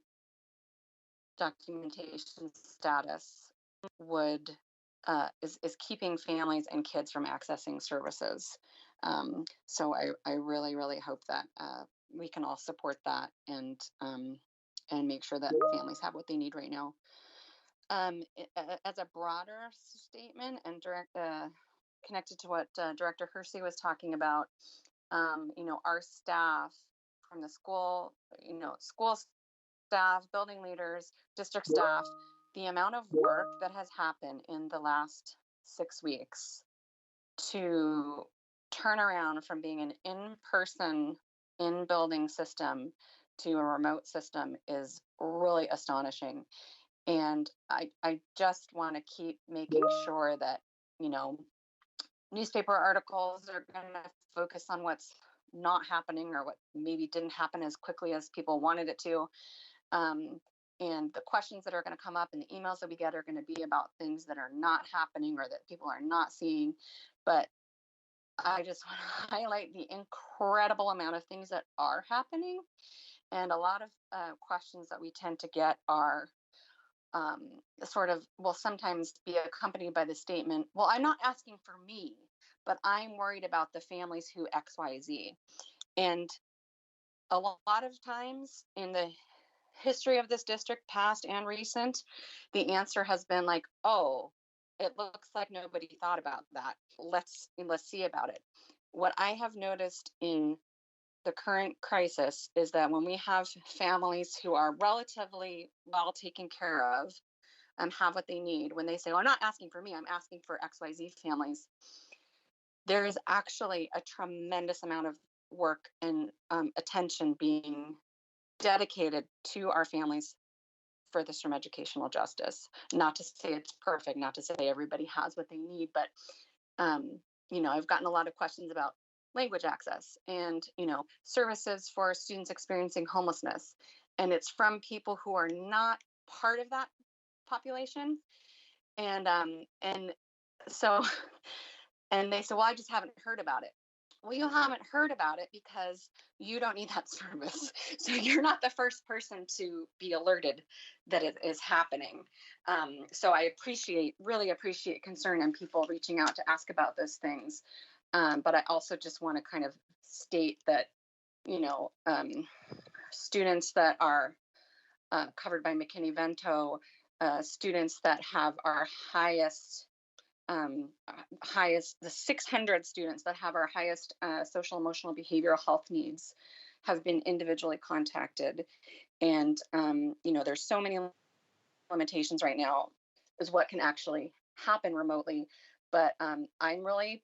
documentation status would is keeping families and kids from accessing services. So I really, really hope that we can all support that and make sure that families have what they need right now. As a broader statement and connected to what Director Hersey was talking about, our staff from the school, school staff, building leaders, district staff, the amount of work that has happened in the last 6 weeks to turn around from being an in-person, in-building system to a remote system is really astonishing. And I just want to keep making sure that, newspaper articles are going to focus on what's not happening or what maybe didn't happen as quickly as people wanted it to. And the questions that are going to come up and the emails that we get are going to be about things that are not happening or that people are not seeing. But I just want to highlight the incredible amount of things that are happening. And a lot of questions that we tend to get are will sometimes be accompanied by the statement, well, I'm not asking for me, but I'm worried about the families who XYZ. And a lot of times in the history of this district, past and recent, the answer has been like, oh, it looks like nobody thought about that. Let's see about it. What I have noticed in the current crisis is that when we have families who are relatively well taken care of and have what they need, when they say, well, I'm not asking for me, I'm asking for XYZ families, there is actually a tremendous amount of work and attention being dedicated to our families for this from educational justice. Not to say it's perfect, not to say everybody has what they need, but I've gotten a lot of questions about language access and services for students experiencing homelessness, and it's from people who are not part of that population, and so and they say, well, I just haven't heard about it. Well, you haven't heard about it because you don't need that service. So you're not the first person to be alerted that it is happening. So I really appreciate concern and people reaching out to ask about those things. But I also just want to kind of state that, students that are covered by McKinney-Vento, students that have our highest, the 600 students that have our highest social, emotional, behavioral health needs have been individually contacted. And, there's so many limitations right now is what can actually happen remotely. But I'm really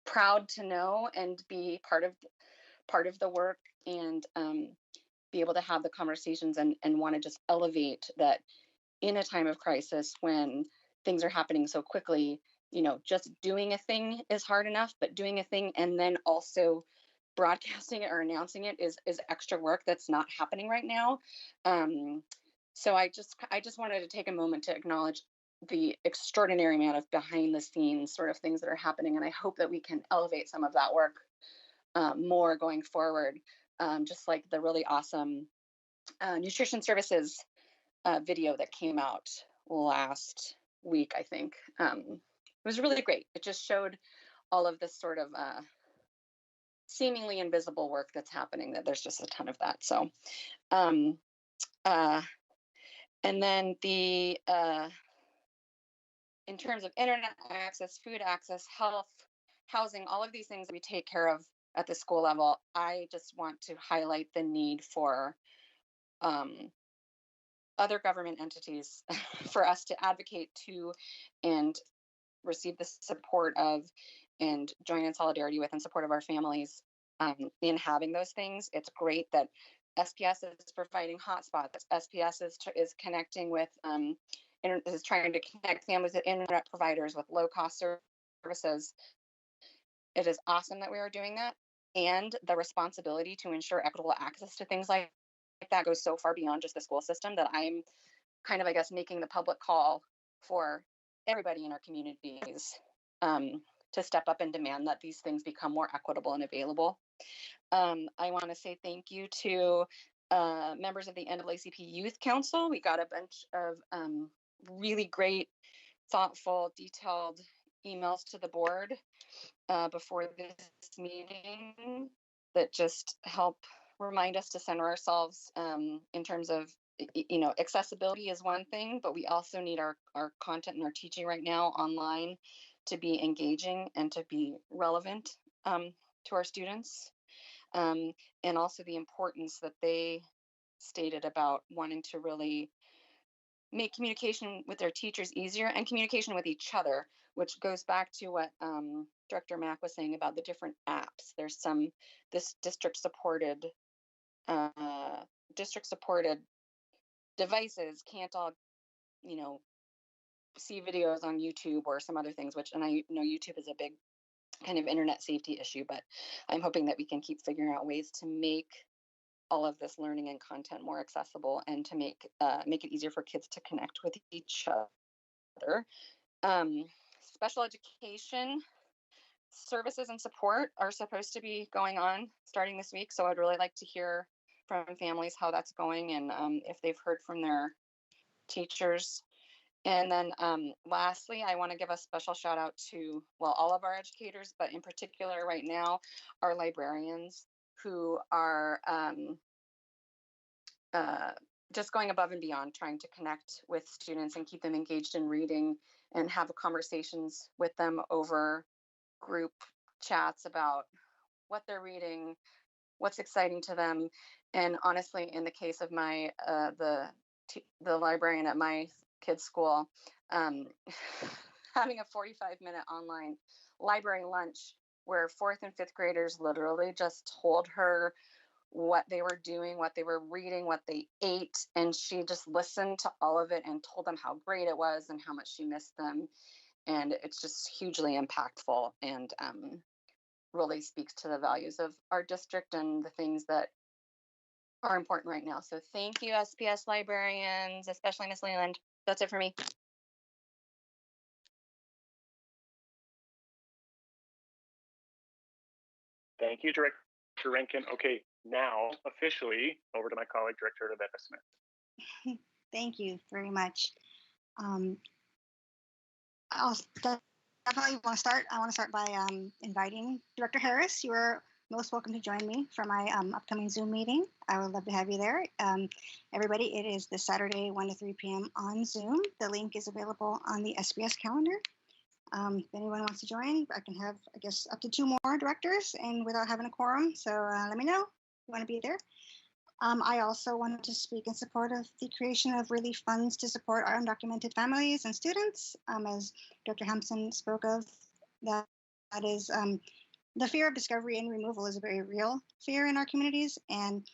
proud to know and be part of the work and be able to have the conversations and want to just elevate that in a time of crisis when things are happening so quickly. Just doing a thing is hard enough, but doing a thing and then also broadcasting it or announcing it is extra work that's not happening right now. So I just wanted to take a moment to acknowledge the extraordinary amount of behind the scenes sort of things that are happening. And I hope that we can elevate some of that work more going forward. Just like the really awesome nutrition services video that came out last week, I think. It was really great. It just showed all of this sort of seemingly invisible work that's happening, that there's just a ton of that. So, and then in terms of internet access, food access, health, housing, all of these things that we take care of at the school level, I just want to highlight the need for other government entities for us to advocate to and receive the support of and join in solidarity with and support of our families in having those things. It's great that SPS is providing hotspots. SPS is connecting with, is trying to connect families with internet providers with low cost services. It is awesome that we are doing that. And the responsibility to ensure equitable access to things like that goes so far beyond just the school system that I'm kind of, I guess, making the public call for everybody in our communities to step up and demand that these things become more equitable and available. I want to say thank you to members of the NAACP Youth Council. We got a bunch of really great, thoughtful, detailed emails to the board before this meeting that just help remind us to center ourselves in terms of, accessibility is one thing, but we also need our content and our teaching right now online to be engaging and to be relevant to our students. And also the importance that they stated about wanting to really make communication with their teachers easier and communication with each other, which goes back to what Director Mack was saying about the different apps. There's this district supported devices can't all, see videos on YouTube or some other things, and I know YouTube is a big kind of internet safety issue, but I'm hoping that we can keep figuring out ways to make all of this learning and content more accessible and to make it easier for kids to connect with each other. Special education services and support are supposed to be going on starting this week, so I'd really like to hear from families how that's going and if they've heard from their teachers. And then lastly, I want to give a special shout out to, all of our educators, but in particular right now, our librarians who are just going above and beyond, trying to connect with students and keep them engaged in reading and have conversations with them over group chats about what they're reading, what's exciting to them. And honestly, in the case of my the librarian at my kids' school, having a 45-minute online library lunch where 4th and 5th graders literally just told her what they were doing, what they were reading, what they ate, and she just listened to all of it and told them how great it was and how much she missed them. And it's just hugely impactful and really speaks to the values of our district and the things that are important right now. So thank you, SPS librarians, especially Miss Leland. That's it for me. Thank you, Director Rankin. Okay, now officially over to my colleague, Director Rebecca Smith. Thank you very much. I'll definitely want to start. I want to start by inviting Director Harris. You are most welcome to join me for my upcoming Zoom meeting. I would love to have you there. Everybody, it is this Saturday, 1 to 3 p.m. on Zoom. The link is available on the SBS calendar. If anyone wants to join, I can have, I guess, up to 2 more directors and without having a quorum. So let me know if you want to be there. I also wanted to speak in support of the creation of relief funds to support our undocumented families and students. As Dr. Hampson spoke of, that is the fear of discovery and removal is a very real fear in our communities. And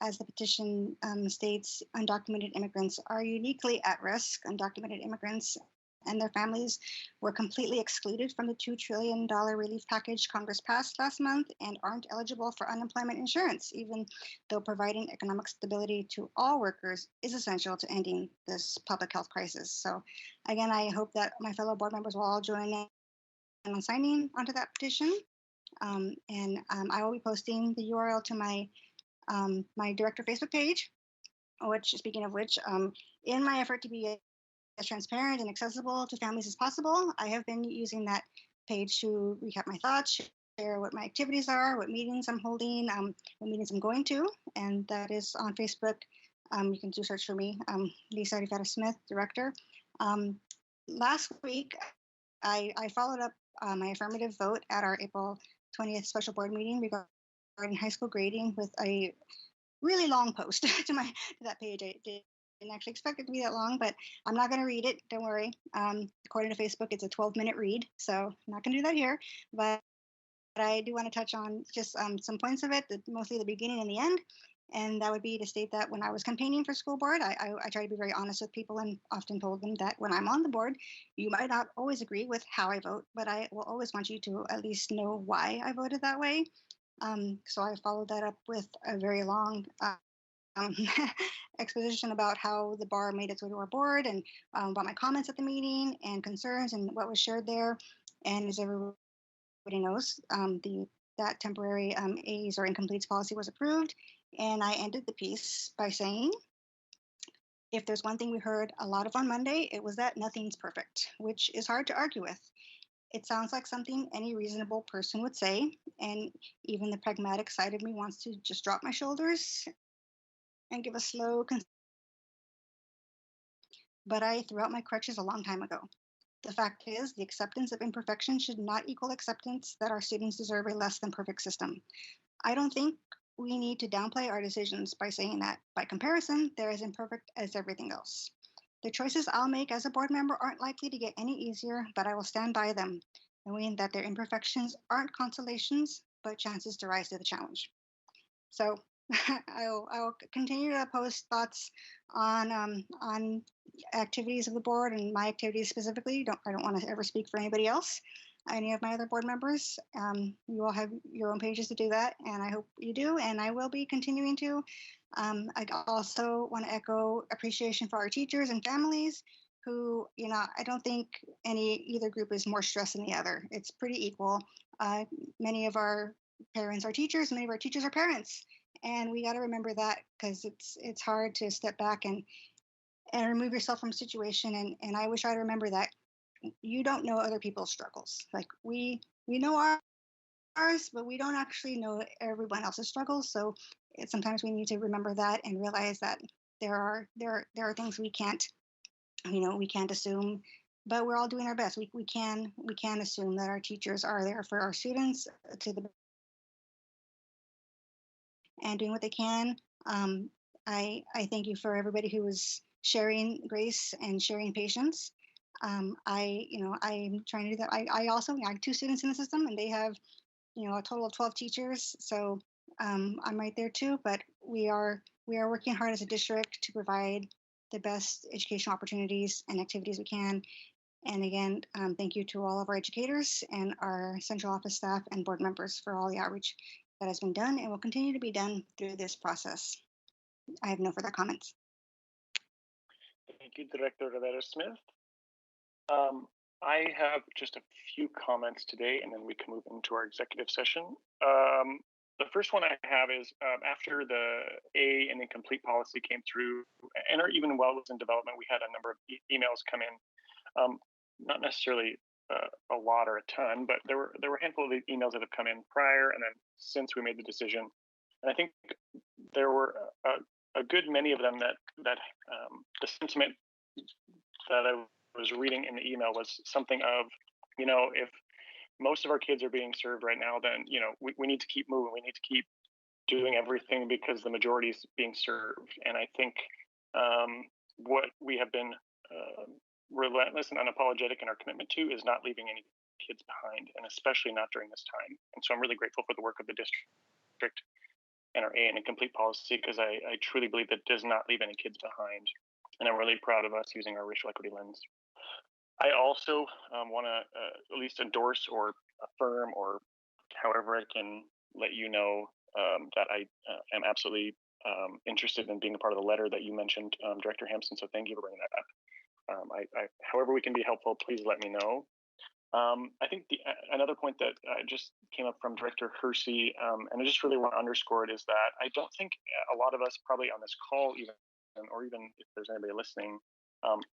as the petition states, undocumented immigrants are uniquely at risk. Undocumented immigrants and their families were completely excluded from the $2 trillion relief package Congress passed last month and aren't eligible for unemployment insurance, even though providing economic stability to all workers is essential to ending this public health crisis. So again, I hope that my fellow board members will all join in on signing onto that petition. I will be posting the URL to my my director Facebook page, which, speaking of which, in my effort to be as transparent and accessible to families as possible, I have been using that page to recap my thoughts, share what my activities are, what meetings I'm holding, what meetings I'm going to, and that is on Facebook. You can do search for me, Lisa Rivera Smith, Director. last week, I followed up my affirmative vote at our April 20th special board meeting regarding high school grading with a really long post to that page. I didn't actually expect it to be that long, but I'm not going to read it. Don't worry. According to Facebook, it's a 12-minute read, so I'm not going to do that here. But I do want to touch on just some points of it, mostly the beginning and the end. And that would be to state that when I was campaigning for school board, I try to be very honest with people and often told them that when I'm on the board, you might not always agree with how I vote, but I will always want you to at least know why I voted that way. So I followed that up with a very long exposition about how the bar made its way to our board and about my comments at the meeting and concerns and what was shared there. And as everybody knows, that temporary A's or incompletes policy was approved. And I ended the piece by saying, if there's one thing we heard a lot of on Monday, it was that nothing's perfect, which is hard to argue with. It sounds like something any reasonable person would say, and even the pragmatic side of me wants to just drop my shoulders and give a slow, but I threw out my crutches a long time ago. The fact is, the acceptance of imperfection should not equal acceptance that our students deserve a less than perfect system. I don't think we need to downplay our decisions by saying that, by comparison, they're as imperfect as everything else. The choices I'll make as a board member aren't likely to get any easier, but I will stand by them, knowing that their imperfections aren't consolations, but chances to rise to the challenge. So I'll continue to post thoughts on activities of the board and my activities specifically. I don't want to ever speak for anybody else, any of my other board members. You all have your own pages to do that, and I hope you do, and I will be continuing to. I also want to echo appreciation for our teachers and families who, I don't think either group is more stressed than the other. It's pretty equal. Many of our parents are teachers, many of our teachers are parents. And we got to remember that, because it's hard to step back and remove yourself from a situation. And I wish I remember that you don't know other people's struggles. Like we know ours, but we don't actually know everyone else's struggles. So sometimes we need to remember that and realize that there are things we can't assume, but we're all doing our best. We can assume that our teachers are there for our students and doing what they can. I thank you for everybody who was sharing grace and sharing patience. I'm trying to do that. I also have 2 students in the system, and they have, a total of 12 teachers. So I'm right there too. But we are working hard as a district to provide the best educational opportunities and activities we can. And again, thank you to all of our educators and our central office staff and board members for all the outreach that has been done and will continue to be done through this process. I have no further comments. Thank you, Director Rivera-Smith. I have just a few comments today, and then we can move into our executive session. The first one I have is after the A and incomplete policy came through, and or even while it was in development, we had a number of emails come in. Not necessarily a lot or a ton, but there were a handful of emails that have come in prior, and then since we made the decision. And I think there were a good many of them that the sentiment that I was reading in the email was something of, if most of our kids are being served right now, then we need to keep moving. We need to keep doing everything because the majority is being served. And I think what we have been relentless and unapologetic in our commitment to is not leaving any kids behind, and especially not during this time. And so I'm really grateful for the work of the district and our A and incomplete policy, because I truly believe that does not leave any kids behind. And I'm really proud of us using our racial equity lens. I also want to at least endorse or affirm, or however I can let you know that I am absolutely interested in being a part of the letter that you mentioned, Director Hampson. So thank you for bringing that up. However we can be helpful, please let me know. I think another point that just came up from Director Hersey, and I just really want to underscore it, is that I don't think a lot of us probably on this call, or even if there's anybody listening,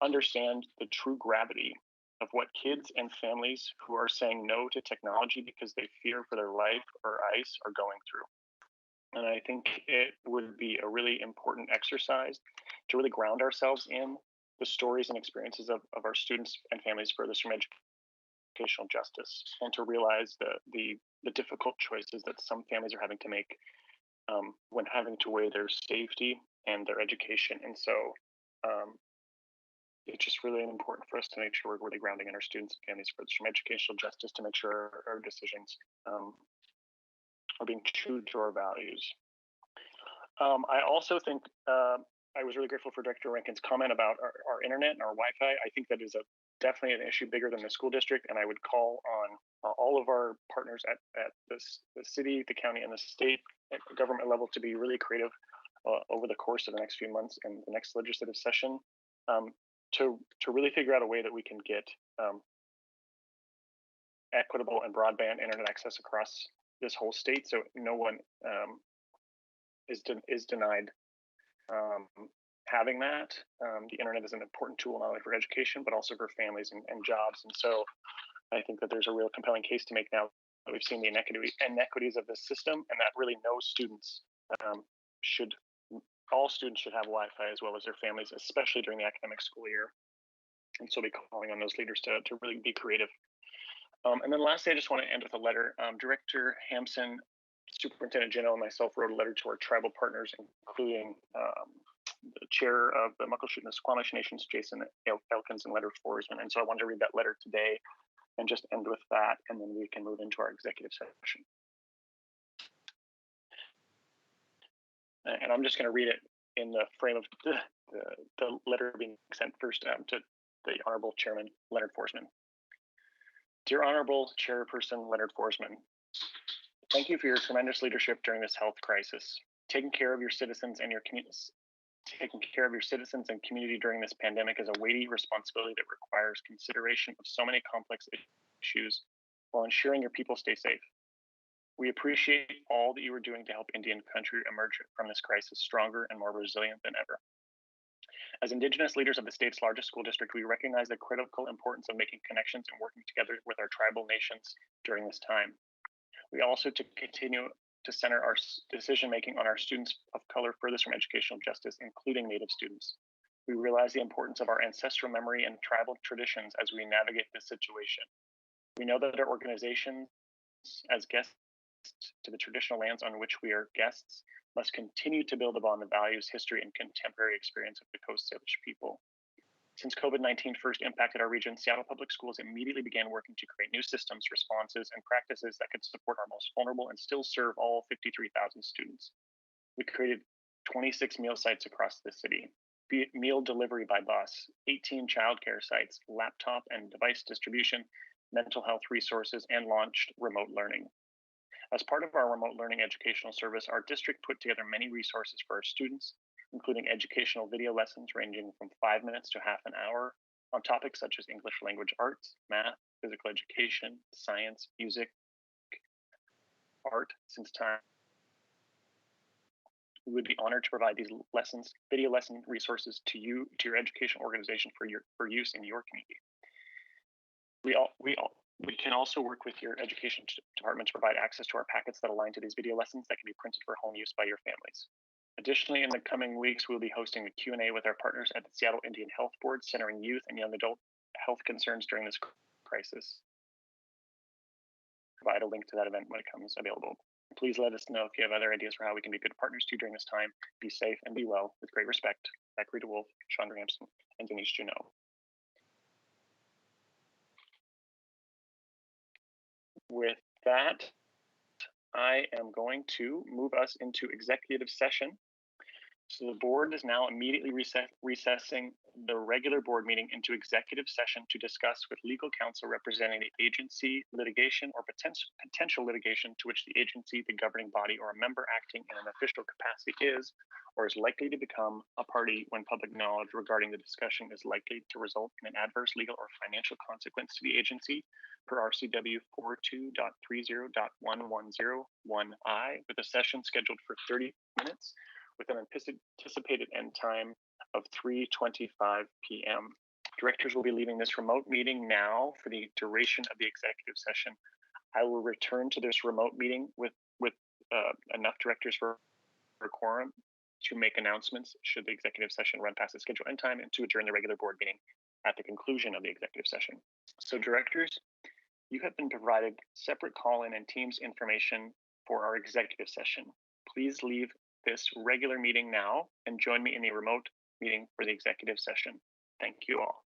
understand the true gravity of what kids and families who are saying no to technology because they fear for their life or ICE are going through. And I think it would be a really important exercise to really ground ourselves in the stories and experiences of our students and families furthest from educational justice, and to realize the difficult choices that some families are having to make when having to weigh their safety and their education. And so it's just really important for us to make sure we're really grounding in our students and families furthest from educational justice, to make sure our decisions are being true to our values. I also think I was really grateful for Director Rankin's comment about our internet and our Wi-Fi. I think that is definitely an issue bigger than the school district, and I would call on all of our partners at the city, the county, and the state at the government level to be really creative over the course of the next few months and the next legislative session to really figure out a way that we can get equitable and broadband internet access across this whole state, so no one is denied having that. The internet is an important tool not only for education, but also for families and jobs. And so I think that there's a real compelling case to make now that we've seen the inequities of this system, and that really all students should have Wi-Fi as well as their families, especially during the academic school year. And so be calling on those leaders to really be creative. And then lastly, I just want to end with a letter. Director Hampson, Superintendent General, and myself wrote a letter to our tribal partners, including the chair of the Muckleshoot and the Squamish Nations, Jason Elkins, and Leonard Forsman. And so I wanted to read that letter today and just end with that, and then we can move into our executive session. And I'm just going to read it in the frame of the letter being sent first to the Honorable Chairman Leonard Forsman. Dear Honorable Chairperson Leonard Forsman, thank you for your tremendous leadership during this health crisis. Taking care of your citizens and community during this pandemic is a weighty responsibility that requires consideration of so many complex issues while ensuring your people stay safe. We appreciate all that you are doing to help Indian country emerge from this crisis stronger and more resilient than ever. As Indigenous leaders of the state's largest school district, we recognize the critical importance of making connections and working together with our tribal nations during this time. We also to continue to center our decision-making on our students of color furthest from educational justice, including Native students. We realize the importance of our ancestral memory and tribal traditions as we navigate this situation. We know that our organizations, as guests to the traditional lands on which we are guests, must continue to build upon the values, history, and contemporary experience of the Coast Salish people. Since COVID-19 first impacted our region, Seattle Public Schools immediately began working to create new systems, responses, and practices that could support our most vulnerable and still serve all 53,000 students. We created 26 meal sites across the city, be it meal delivery by bus, 18 childcare sites, laptop and device distribution, mental health resources, and launched remote learning. As part of our remote learning educational service, our district put together many resources for our students, including educational video lessons ranging from 5 minutes to half an hour on topics such as English language arts, math, physical education, science, music, art. Since time, we would be honored to provide these lessons, video lesson resources to you, to your educational organization for use in your community. We can also work with your education department to provide access to our packets that align to these video lessons that can be printed for home use by your families. Additionally, in the coming weeks, we'll be hosting a Q&A with our partners at the Seattle Indian Health Board, centering youth and young adult health concerns during this crisis. Provide a link to that event when it comes available. Please let us know if you have other ideas for how we can be good partners to you during this time. Be safe and be well. With great respect, Zachary DeWolf, Chandra Hampson, and Denise Juneau. With that, I am going to move us into executive session. So the board is now immediately recessing the regular board meeting into executive session to discuss with legal counsel representing the agency litigation or potential litigation to which the agency, the governing body, or a member acting in an official capacity is or is likely to become a party when public knowledge regarding the discussion is likely to result in an adverse legal or financial consequence to the agency per RCW 42.30.1101I, with a session scheduled for 30 minutes with an anticipated end time of 3:25 p.m. Directors will be leaving this remote meeting now for the duration of the executive session. I will return to this remote meeting with enough directors for a quorum to make announcements should the executive session run past the scheduled end time, and to adjourn the regular board meeting at the conclusion of the executive session. So directors, you have been provided separate call-in and Teams information for our executive session. Please leave this regular meeting now and join me in the remote meeting for the executive session. Thank you all.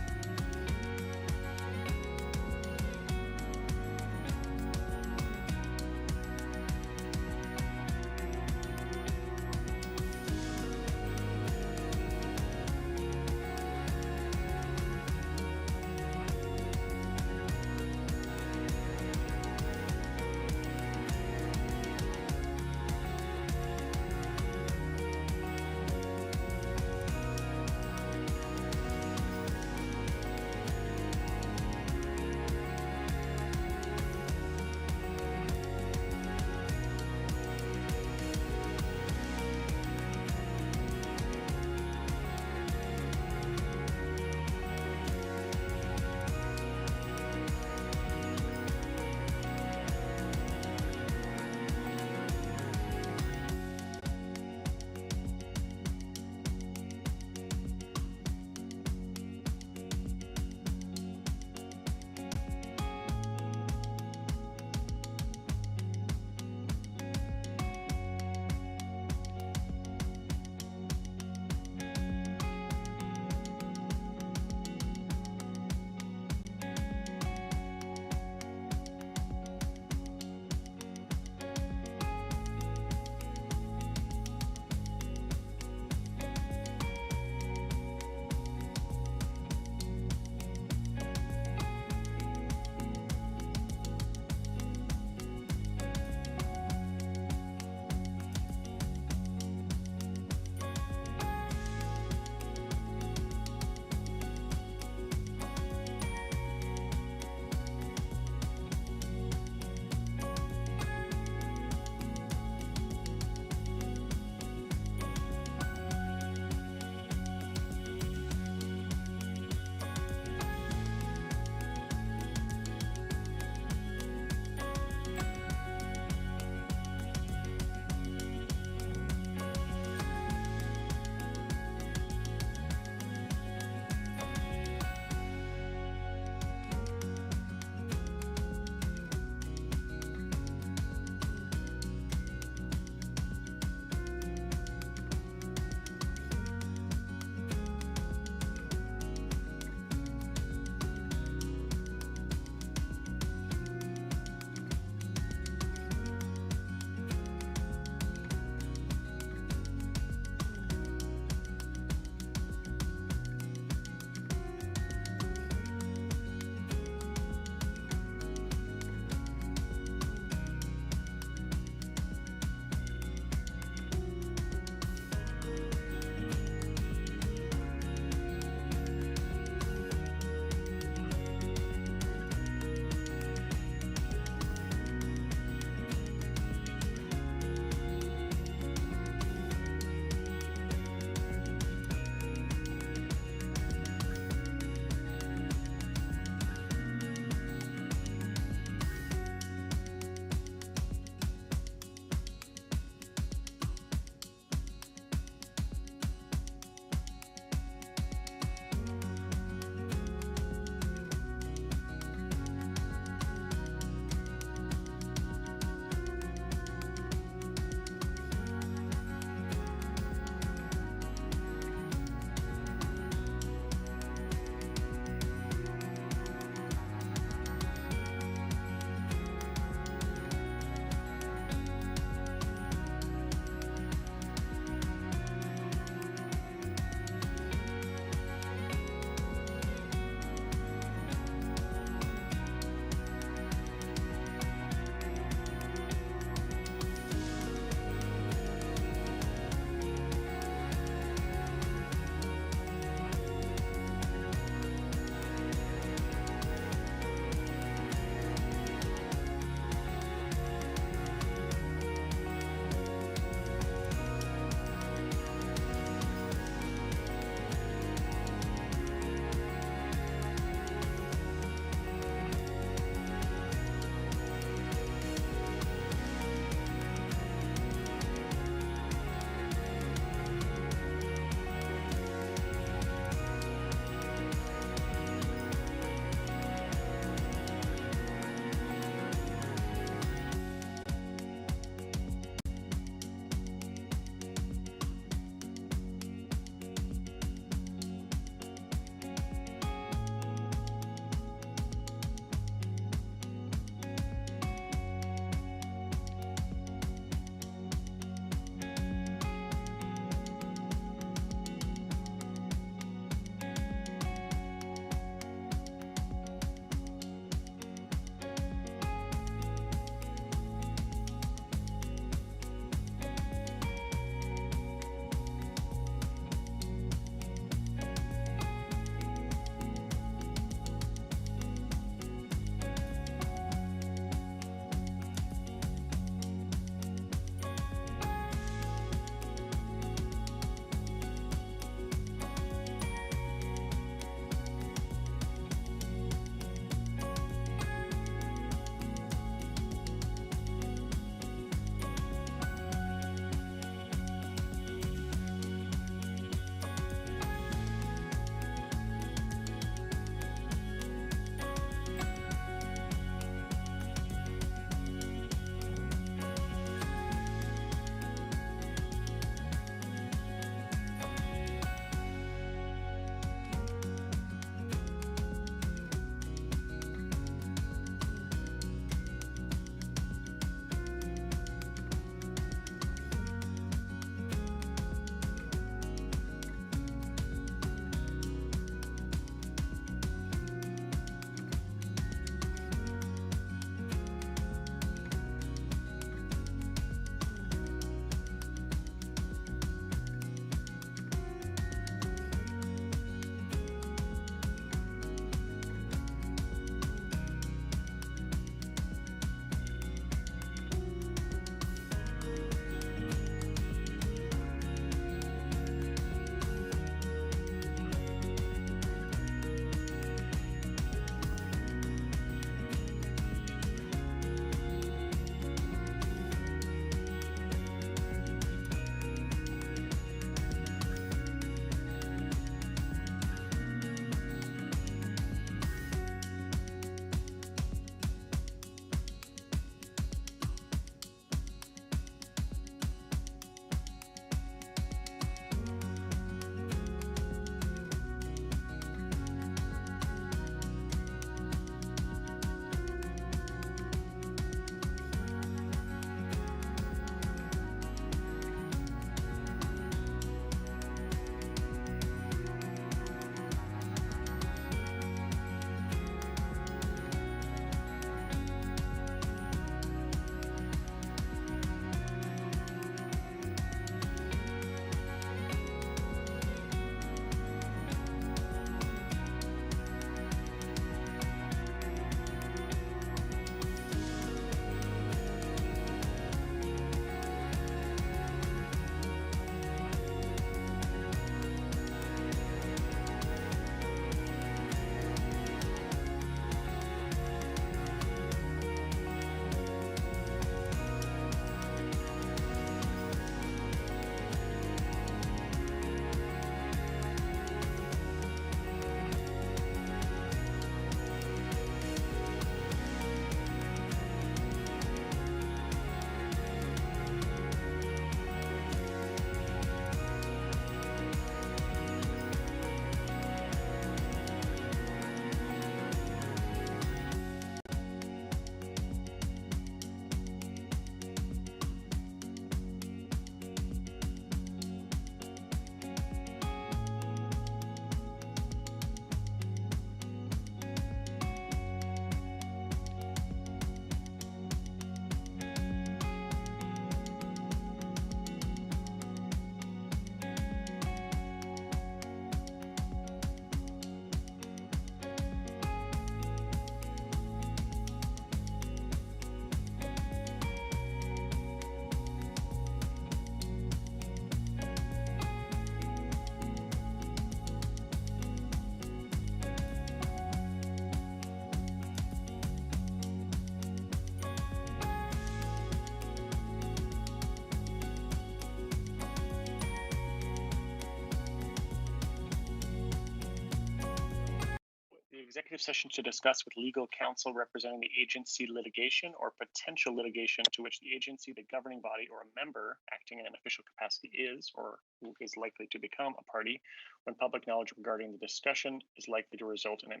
executive session to discuss with legal counsel representing the agency litigation or potential litigation to which the agency, the governing body, or a member acting in an official capacity is or who is likely to become a party when public knowledge regarding the discussion is likely to result in an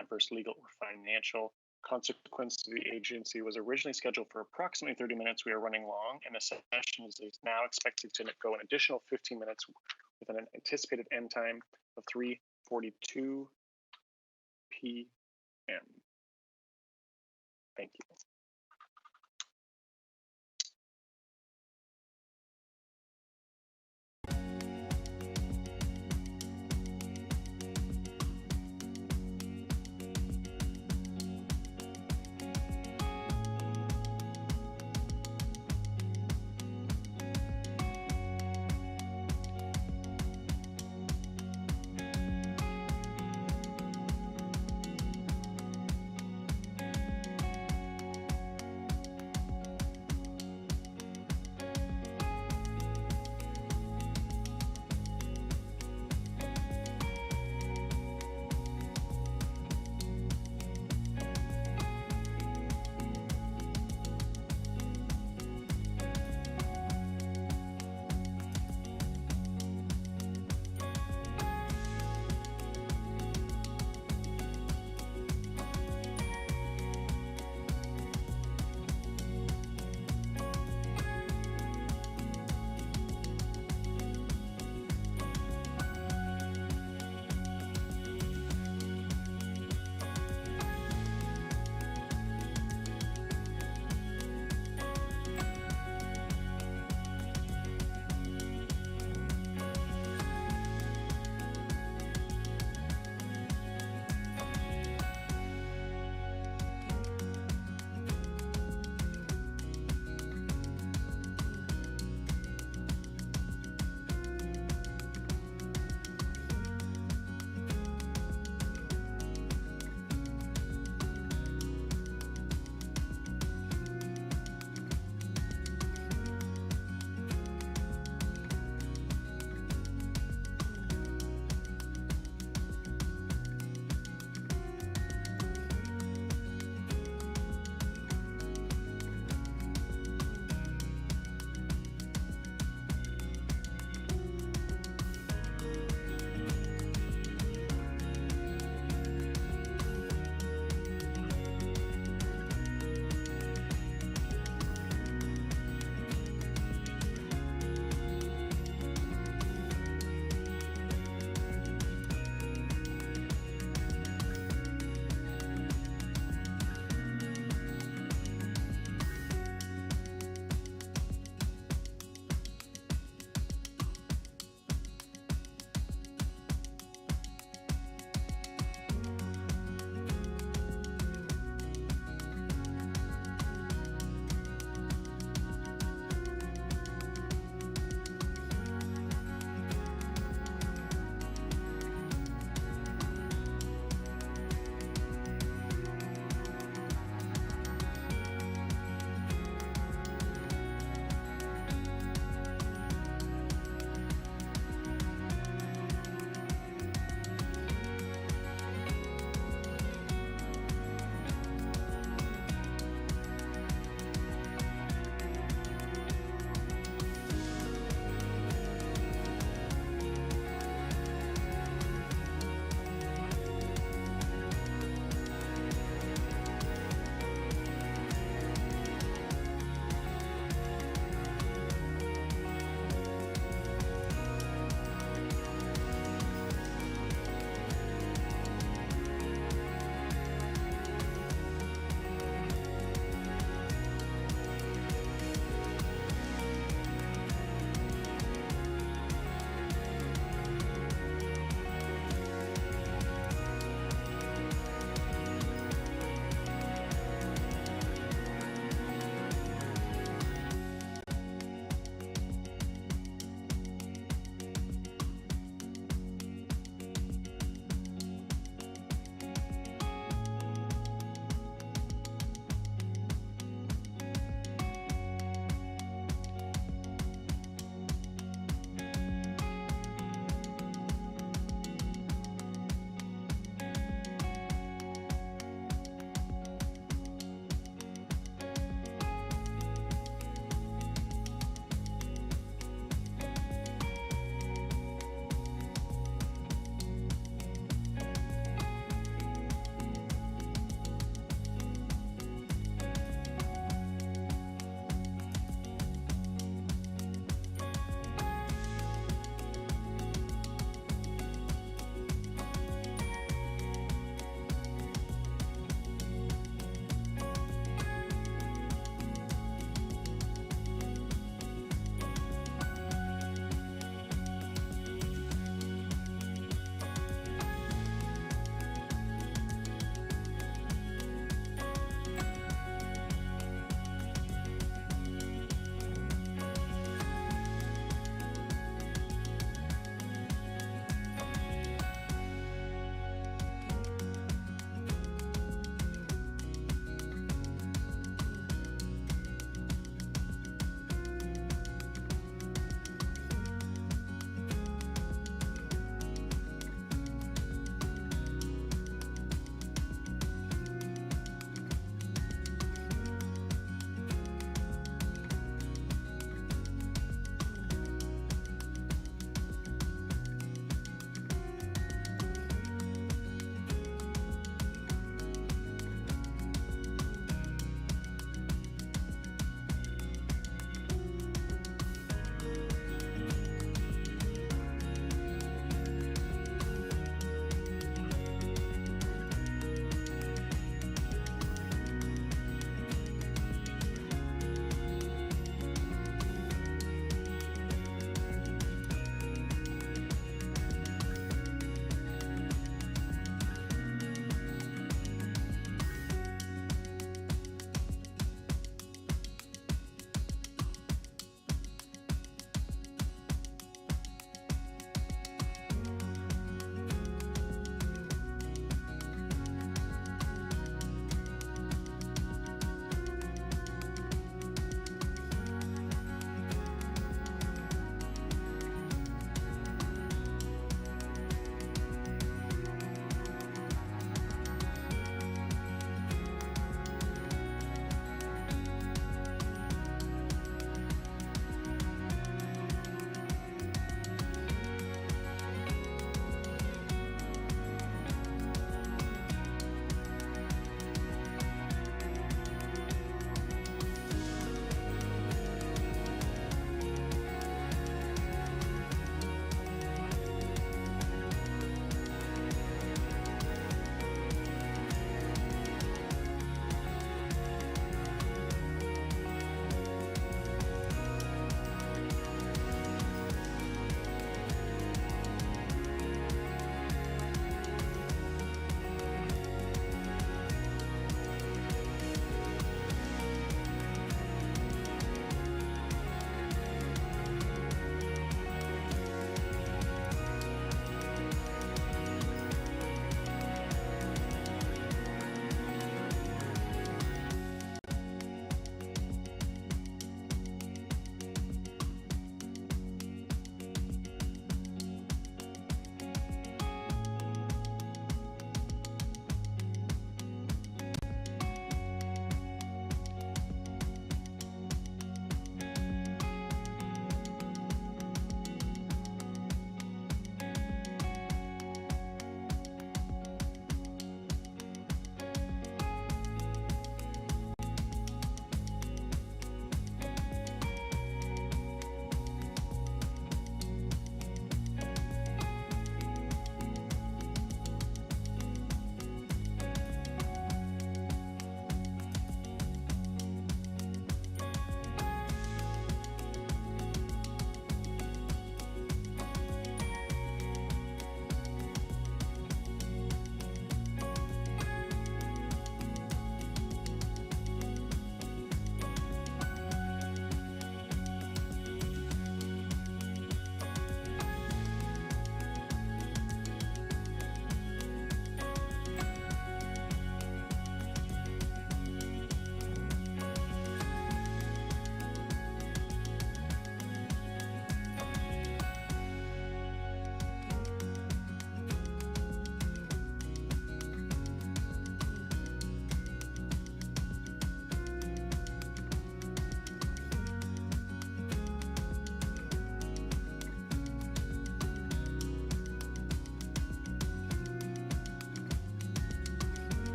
adverse legal or financial consequence to the agency. Was originally scheduled for approximately 30 minutes. We are running long, and the session is now expected to go an additional 15 minutes with an anticipated end time of 3:42 p.m. Thank you.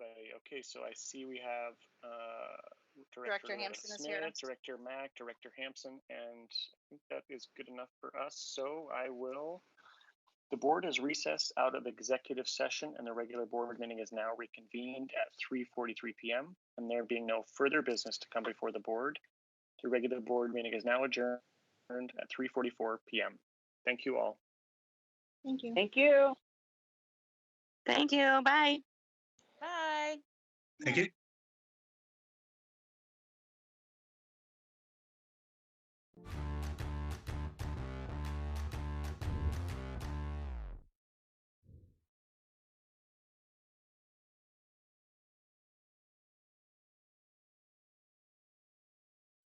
everybody. Okay, so I see we have Director Loretta Hampson is here. Smith, Director Mack, Director Hampson, and I think that is good enough for us. So the board has recessed out of executive session and the regular board meeting is now reconvened at 3:43 p.m. And there being no further business to come before the board, the regular board meeting is now adjourned at 3:44 p.m. Thank you all. Thank you. Thank you. Thank you. Bye. Bye. Thank you.